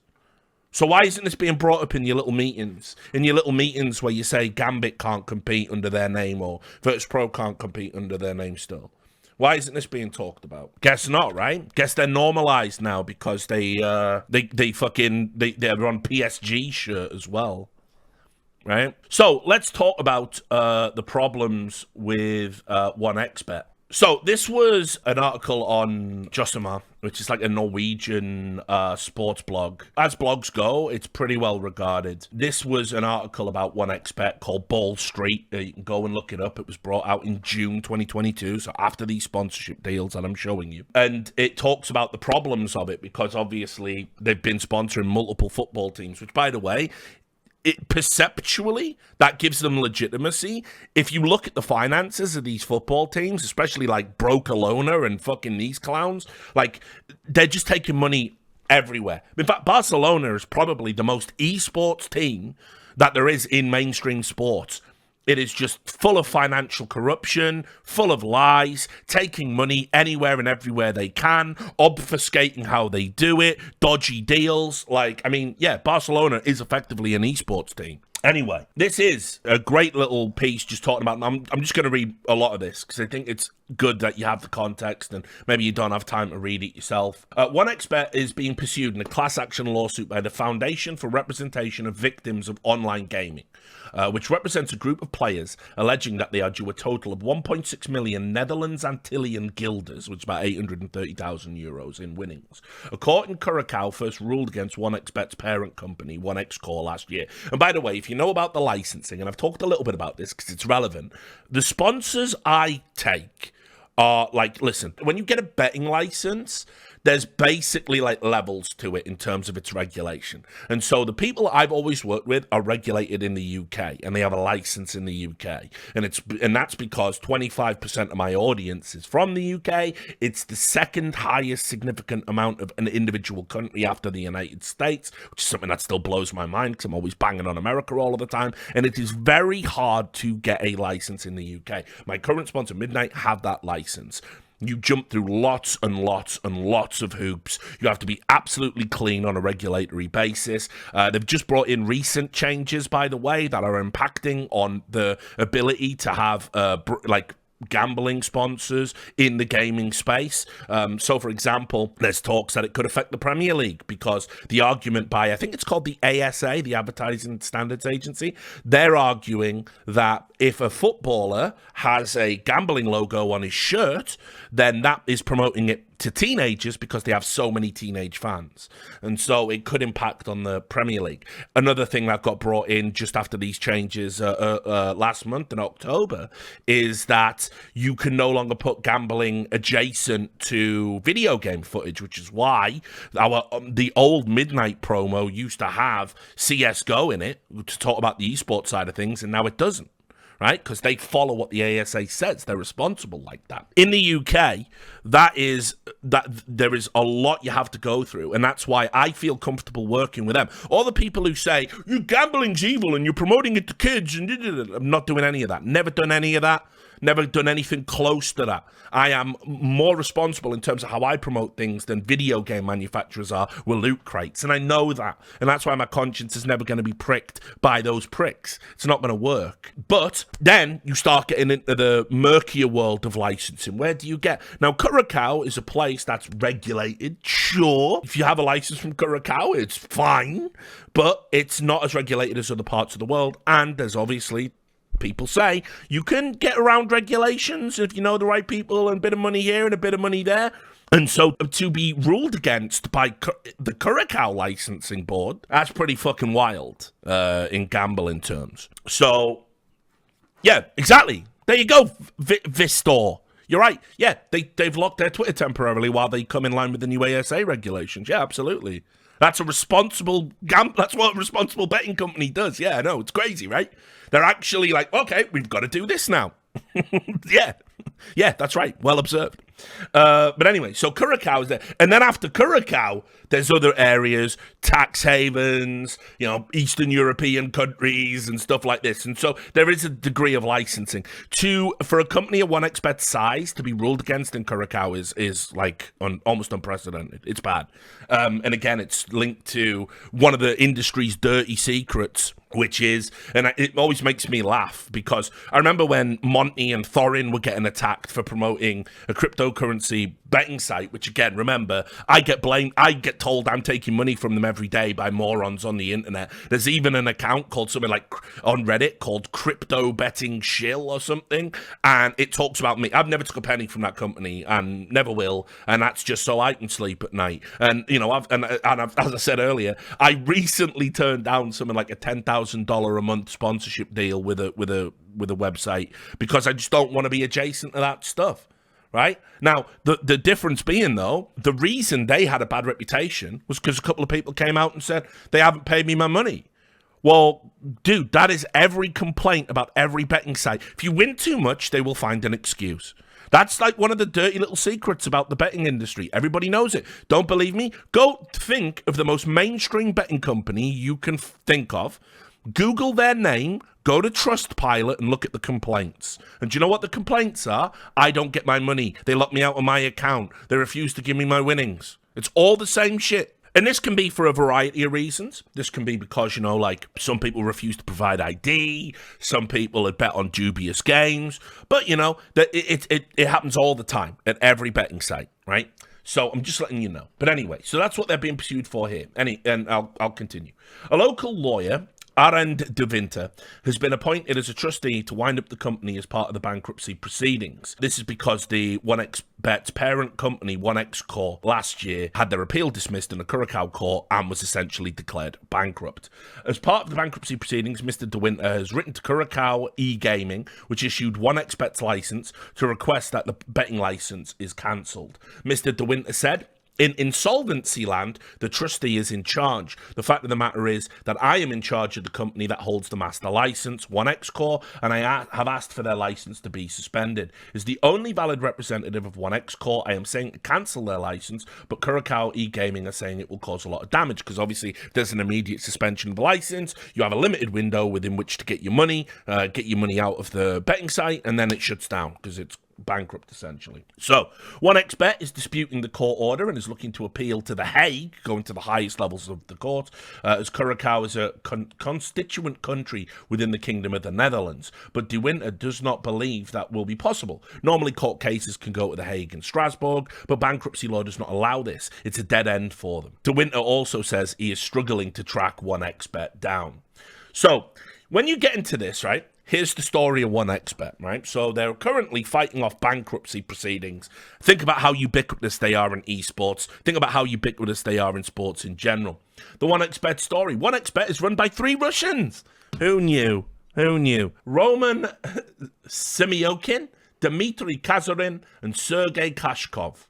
So why isn't this being brought up in your little meetings? In your little meetings where you say Gambit can't compete under their name or Virtus Pro can't compete under their name still? Why isn't this being talked about? Guess not, right? Guess they're normalized now because they're on PSG shirt as well. Right? So let's talk about the problems with 1xBet. So this was an article on Josimar, which is like a Norwegian sports blog. As blogs go, it's pretty well regarded. This was an article about 1xBet called Ball Street. You can go and look it up. It was brought out in June 2022, so after these sponsorship deals that I'm showing you. And it talks about the problems of it because obviously they've been sponsoring multiple football teams, which, by the way, perceptually, that gives them legitimacy. If you look at the finances of these football teams, especially like Barcelona and fucking these clowns, like, they're just taking money everywhere. In fact, Barcelona is probably the most esports team that there is in mainstream sports. It is just full of financial corruption, full of lies, taking money anywhere and everywhere they can, obfuscating how they do it, dodgy deals. Like, I mean, yeah, Barcelona is effectively an esports team. Anyway, this is a great little piece just talking about, I'm just going to read a lot of this because I think it's good that you have the context and maybe you don't have time to read it yourself. 1xBet is being pursued in a class action lawsuit by the Foundation for Representation of Victims of Online Gaming, which represents a group of players alleging that they are due a total of 1.6 million Netherlands Antillian guilders, which is about 830,000 euros in winnings. A court in Curacao first ruled against 1xBet's parent company, 1xCore, last year. And by the way, if you know about the licensing, and I've talked a little bit about this because it's relevant, the sponsors I take are like, listen, when you get a betting license, there's basically like levels to it in terms of its regulation. And so the people I've always worked with are regulated in the UK and they have a license in the UK. And that's because 25% of my audience is from the UK. It's the second highest significant amount of an individual country after the United States, which is something that still blows my mind because I'm always banging on America all of the time. And it is very hard to get a license in the UK. My current sponsor, Midnight, have that license. You jump through lots and lots and lots of hoops. You have to be absolutely clean on a regulatory basis. They've just brought in recent changes, by the way, that are impacting on the ability to have gambling sponsors in the gaming space. So, for example, there's talks that it could affect the Premier League because the argument by, I think it's called the ASA, the Advertising Standards Agency, they're arguing that if a footballer has a gambling logo on his shirt, then that is promoting it to teenagers because they have so many teenage fans. And so it could impact on the Premier League. Another thing that got brought in just after these changes last month in October is that you can no longer put gambling adjacent to video game footage, which is why the old Midnight promo used to have CSGO in it to talk about the esports side of things, and now it doesn't. Right? Because they follow what the ASA says. They're responsible like that. In the UK, there is a lot you have to go through, and that's why I feel comfortable working with them. All the people who say, you gambling's evil and you're promoting it to kids, and I'm not doing any of that. Never done any of that. Never done anything close to that. I am more responsible in terms of how I promote things than video game manufacturers are with loot crates. And I know that. And that's why my conscience is never going to be pricked by those pricks. It's not going to work. But then you start getting into the murkier world of licensing. Where do you get? Now, Curacao is a place that's regulated. Sure, if you have a license from Curacao, it's fine. But it's not as regulated as other parts of the world. And there's obviously, people say you can get around regulations if you know the right people and a bit of money here and a bit of money there. And so to be ruled against by the Curacao licensing board, that's pretty fucking wild in gambling terms. So, yeah, exactly. There you go, Vistor. You're right. Yeah, they've locked their Twitter temporarily while they come in line with the new ASA regulations. Yeah, absolutely. That's a responsible that's what a responsible betting company does. Yeah, I know. It's crazy, right? They're actually like, okay, we've got to do this now. Yeah, that's right. Well observed. But anyway, so Curacao is there. And then after Curacao, there's other areas, tax havens, Eastern European countries and stuff like this. And so there is a degree of licensing. For a company of 1xBet's size to be ruled against in Curacao is like almost unprecedented. It's bad. And again, it's linked to one of the industry's dirty secrets, which is, and it always makes me laugh, because I remember when Monty and Thorin were getting attacked for promoting a cryptocurrency betting site, which again, remember, I get told I'm taking money from them every day by morons on the internet. There's even an account called something like on Reddit called Crypto Betting Shill or something, and it talks about me. I've never took a penny from that company and never will, and that's just so I can sleep at night. And I've, as I said earlier, I recently turned down something like a $10,000 a month sponsorship deal with a website because I just don't want to be adjacent to that stuff. Right? Now, the difference being, though, the reason they had a bad reputation was because a couple of people came out and said, they haven't paid me my money. Well, dude, that is every complaint about every betting site. If you win too much, they will find an excuse. That's like one of the dirty little secrets about the betting industry. Everybody knows it. Don't believe me? Go think of the most mainstream betting company you can think of. Google their name, go to Trustpilot and look at the complaints. And do you know what the complaints are? I don't get my money. They lock me out of my account. They refuse to give me my winnings. It's all the same shit. And this can be for a variety of reasons. This can be because, like some people refuse to provide ID. Some people had bet on dubious games. But, it happens all the time at every betting site, right? So I'm just letting you know. But anyway, so that's what they're being pursued for here. And I'll continue. A local lawyer, Arend de Winter, has been appointed as a trustee to wind up the company as part of the bankruptcy proceedings. This is because the 1xBet's parent company, 1x Corp, last year had their appeal dismissed in the Curacao court and was essentially declared bankrupt. As part of the bankruptcy proceedings, Mr. de Winter has written to Curacao e-Gaming, which issued 1xBet's license, to request that the betting license is cancelled. Mr. de Winter said, "In insolvency land, the trustee is in charge. The fact of the matter is that I am in charge of the company that holds the master license, 1x Corp, and I have asked for their license to be suspended. As the only valid representative of 1x Corp, I am saying to cancel their license, but Curacao e-Gaming are saying it will cause a lot of damage, because obviously there's an immediate suspension of the license. You have a limited window within which to get your money out of the betting site, and then it shuts down because it's bankrupt, essentially. So 1xBet is disputing the court order and is looking to appeal to The Hague, going to the highest levels of the court, as Curacao is a constituent country within the Kingdom of the Netherlands. But De Winter does not believe that will be possible. Normally, court cases can go to The Hague and Strasbourg, but bankruptcy law does not allow this. It's a dead end for them. De Winter also says he is struggling to track 1xBet down. So when you get into this, right, here's the story of 1xBet, right? So they're currently fighting off bankruptcy proceedings. Think about how ubiquitous they are in esports. Think about how ubiquitous they are in sports in general. The 1xBet story. 1xBet is run by 3 Russians. Who knew? Who knew? Roman Semyokin, Dmitry Kazarin, and Sergei Kashkov.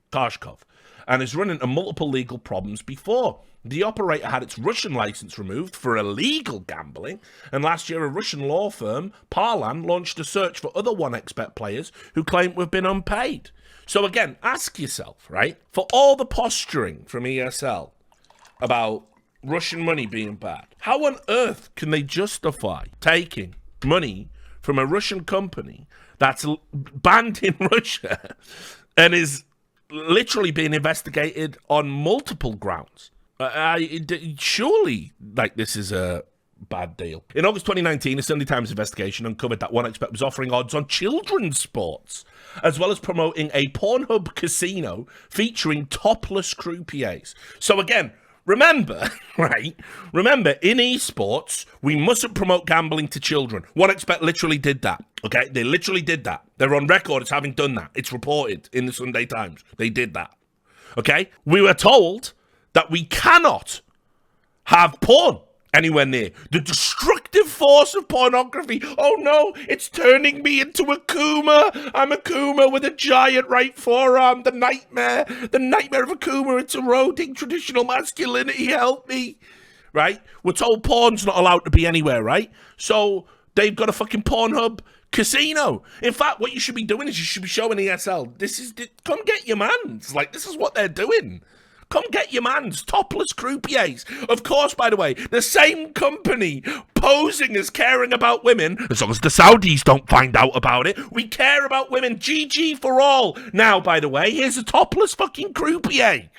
And is run into multiple legal problems before. The operator had its Russian license removed for illegal gambling, and last year a Russian law firm, Parlan, launched a search for other 1xBet players who claim to have been unpaid. So again, ask yourself, right, for all the posturing from ESL about Russian money being bad, how on earth can they justify taking money from a Russian company that's banned in Russia and is literally being investigated on multiple grounds? Surely, this is a bad deal. In August 2019, a Sunday Times investigation uncovered that 1xBet was offering odds on children's sports, as well as promoting a Pornhub casino featuring topless croupiers. So again, remember, right? Remember, in esports, we mustn't promote gambling to children. 1xBet literally did that, okay? They literally did that. They're on record as having done that. It's reported in the Sunday Times. They did that, okay? We were told that we cannot have porn anywhere near. The destructive force of pornography. Oh no, it's turning me into a Kuma. I'm a Kuma with a giant right forearm. The nightmare of a Kuma. It's eroding traditional masculinity. Help me. Right? We're told porn's not allowed to be anywhere, right? So They've got a fucking Pornhub casino. In fact, what you should be doing is you should be showing ESL, come get your mans. Like, this is what they're doing. Come get your mans, topless croupiers. Of course, by the way, the same company posing as caring about women, as long as the Saudis don't find out about it, we care about women, GG for all. Now, by the way, here's a topless fucking croupier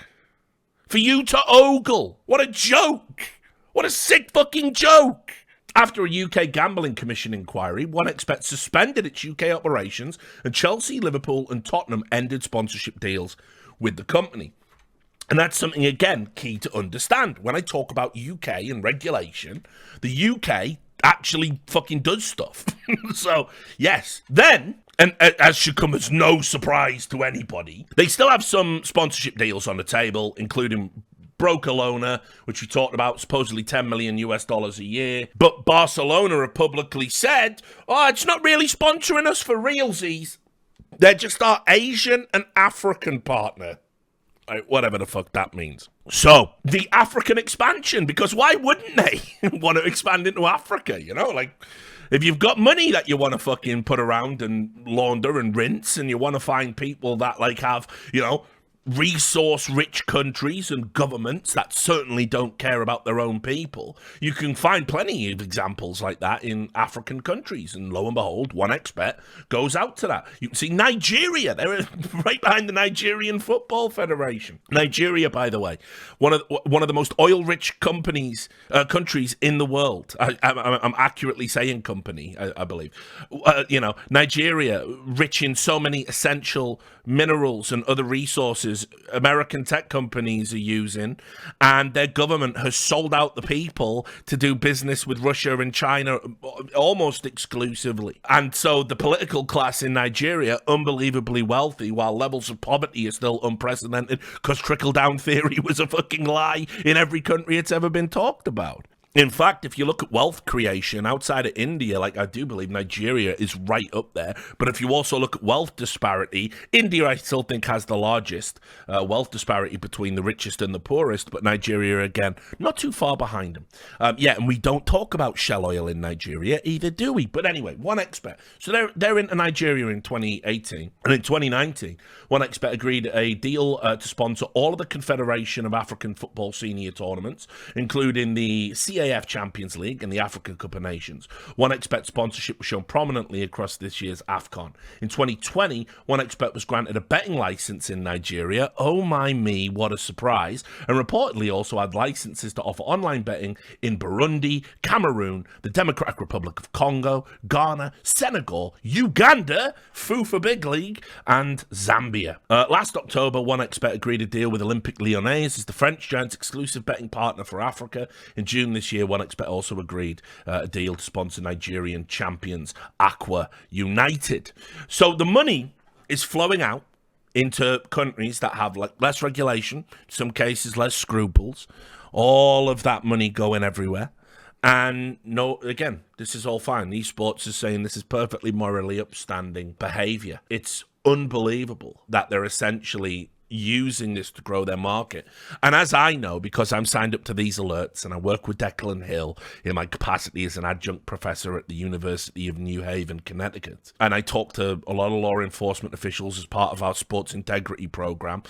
for you to ogle. What a joke. What a sick fucking joke. After a UK Gambling Commission inquiry, OneXBet suspended its UK operations, and Chelsea, Liverpool and Tottenham ended sponsorship deals with the company. And that's something, again, key to understand. When I talk about UK and regulation, the UK actually fucking does stuff. So, yes. Then, and as should come as no surprise to anybody, they still have some sponsorship deals on the table, including Brokalona, which we talked about, supposedly $10 million a year. But Barcelona have publicly said, oh, it's not really sponsoring us for realsies. They're just our Asian and African partner. Whatever the fuck that means. So, the African expansion, because why wouldn't they want to expand into Africa, you know? Like, if you've got money that you want to fucking put around and launder and rinse, and you want to find people that, like, have, you know, resource-rich countries and governments that certainly don't care about their own people, you can find plenty of examples like that in African countries. And lo and behold, OneXBet goes out to that. You can see Nigeria. They're right behind the Nigerian Football Federation. Nigeria, by the way, one of the most oil-rich countries in the world. I'm accurately saying company, I believe. You know, Nigeria, rich in so many essential minerals and other resources American tech companies are using, and their government has sold out the people to do business with Russia and China almost exclusively. And so the political class in Nigeria, unbelievably wealthy, while levels of poverty are still unprecedented because trickle-down theory was a fucking lie in every country it's ever been talked about. In fact, if you look at wealth creation outside of India, like I do believe Nigeria is right up there. But if you also look at wealth disparity, India, I still think, has the largest wealth disparity between the richest and the poorest. But Nigeria, again, not too far behind them. And we don't talk about shell oil in Nigeria either, do we? But anyway, OneXBet. So they're into Nigeria in 2018. And in 2019, OneXBet agreed a deal to sponsor all of the Confederation of African Football Senior Tournaments, including the CAF Champions League and the African Cup of Nations. OneXBet sponsorship was shown prominently across this year's AFCON. In 2020, OneXBet was granted a betting license in Nigeria. Oh my me, what a surprise. And reportedly also had licenses to offer online betting in Burundi, Cameroon, the Democratic Republic of Congo, Ghana, Senegal, Uganda, FUFA Big League, and Zambia. Last October, OneXBet agreed a deal with Olympique Lyonnais as the French giant's exclusive betting partner for Africa. In June this year, OneXBet also agreed a deal to sponsor Nigerian champions Aqua United. So the money is flowing out into countries that have like less regulation, in some cases less scruples, all of that money going everywhere. And no, again, this is all fine. Esports is saying this is perfectly morally upstanding behavior. It's unbelievable that they're essentially using this to grow their market. And as I know, because I'm signed up to these alerts and I work with Declan Hill in my capacity as an adjunct professor at the University of New Haven, Connecticut, and I talk to a lot of law enforcement officials as part of our sports integrity program,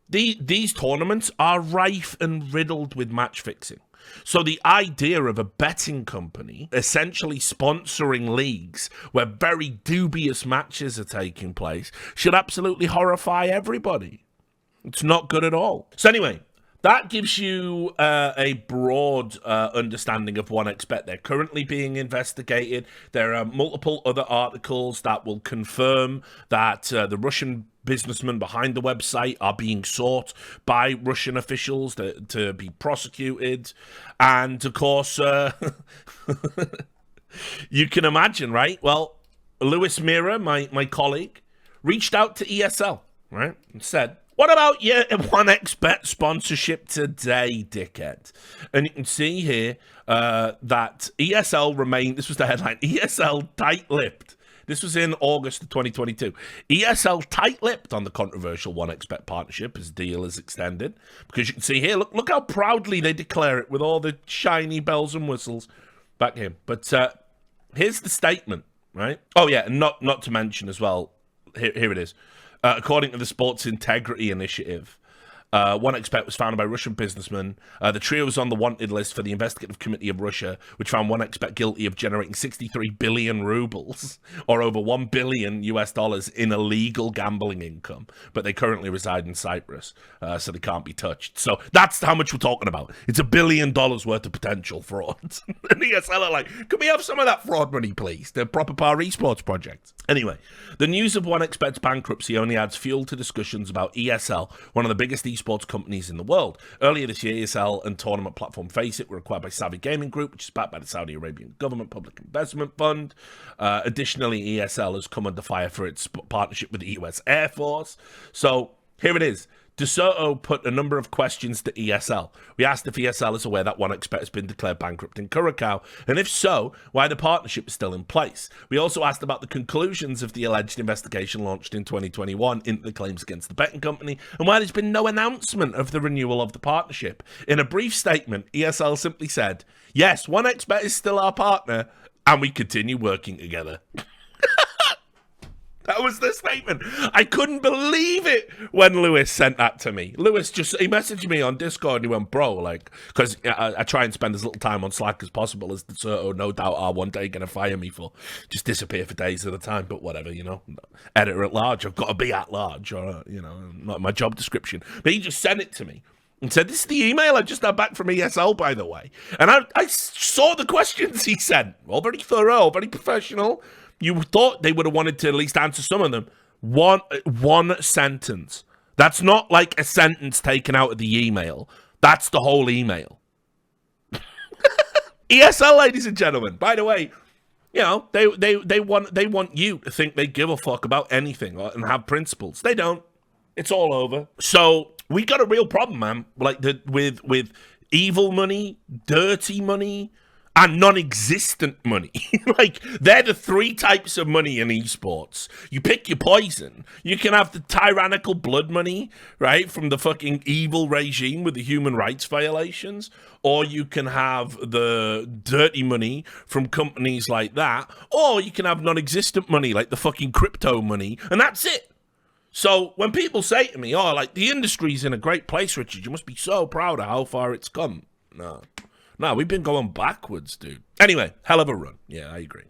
these tournaments are rife and riddled with match fixing. So the idea of a betting company essentially sponsoring leagues where very dubious matches are taking place should absolutely horrify everybody. It's not good at all. So anyway, that gives you a broad understanding of OneXBet. They're currently being investigated. There are multiple other articles that will confirm that the Russian businessmen behind the website are being sought by Russian officials to be prosecuted. And, of course, you can imagine, right? Well, Lewis Mira, my colleague, reached out to ESL, right, and said, what about your OneXBet sponsorship today, dickhead? And you can see here that ESL remained, this was the headline, ESL tight-lipped. This was in August of 2022. ESL tight-lipped on the controversial OneXBet partnership as deal is extended. Because you can see here, look how proudly they declare it with all the shiny bells and whistles back here. But Here's the statement, right? Oh, yeah, and not to mention as well, here it is. According to the Sports Integrity Initiative, 1xBet was founded by Russian businessmen. The trio was on the wanted list for the Investigative Committee of Russia, which found 1xBet guilty of generating 63 billion rubles, or over $1 billion US in illegal gambling income. But they currently reside in Cyprus, so they can't be touched. So that's how much we're talking about. It's $1 billion worth of potential fraud. And ESL are like, can we have some of that fraud money, please? The Proper Par Esports project. Anyway, the news of 1xBet's bankruptcy only adds fuel to discussions about ESL, one of the biggest esports companies in the world. Earlier this year, ESL and tournament platform Faceit were acquired by Savvy Gaming Group, which is backed by the Saudi Arabian government public investment fund. Additionally, ESL has come under fire for its partnership with the US Air Force. So here it is. DeSoto put a number of questions to ESL. We asked if ESL is aware that 1xBet has been declared bankrupt in Curacao, and if so, why the partnership is still in place. We also asked about the conclusions of the alleged investigation launched in 2021 into the claims against the betting company, and why there's been no announcement of the renewal of the partnership. In a brief statement, ESL simply said, yes, 1xBet is still our partner, and we continue working together. That was the statement. I couldn't believe it when Lewis sent that to me. Lewis he messaged me on Discord and he went, bro, like, because I try and spend as little time on Slack as possible, as the Soto no doubt are one day going to fire me for just disappear for days at a time, but whatever, you know. Editor at large, I've got to be at large, or, you know, not my job description. But he just sent it to me and said, this is the email I just had back from ESL, by the way. And I saw the questions he sent. All very thorough, very professional. You thought they would have wanted to at least answer some of them. One sentence. That's not like a sentence taken out of the email. That's the whole email. ESL, ladies and gentlemen. By the way, you know, they want you to think they give a fuck about anything and have principles. They don't. It's all over. So we got a real problem, man. Like with evil money, dirty money, and non-existent money. Like, they're the three types of money in esports. You pick your poison. You can have the tyrannical blood money, right, from the fucking evil regime with the human rights violations, or you can have the dirty money from companies like that, or you can have non-existent money like the fucking crypto money, and that's it. So when people say to me, oh, like, the industry's in a great place, Richard, you must be so proud of how far it's come. No, we've been going backwards, dude. Anyway, hell of a run. Yeah, I agree.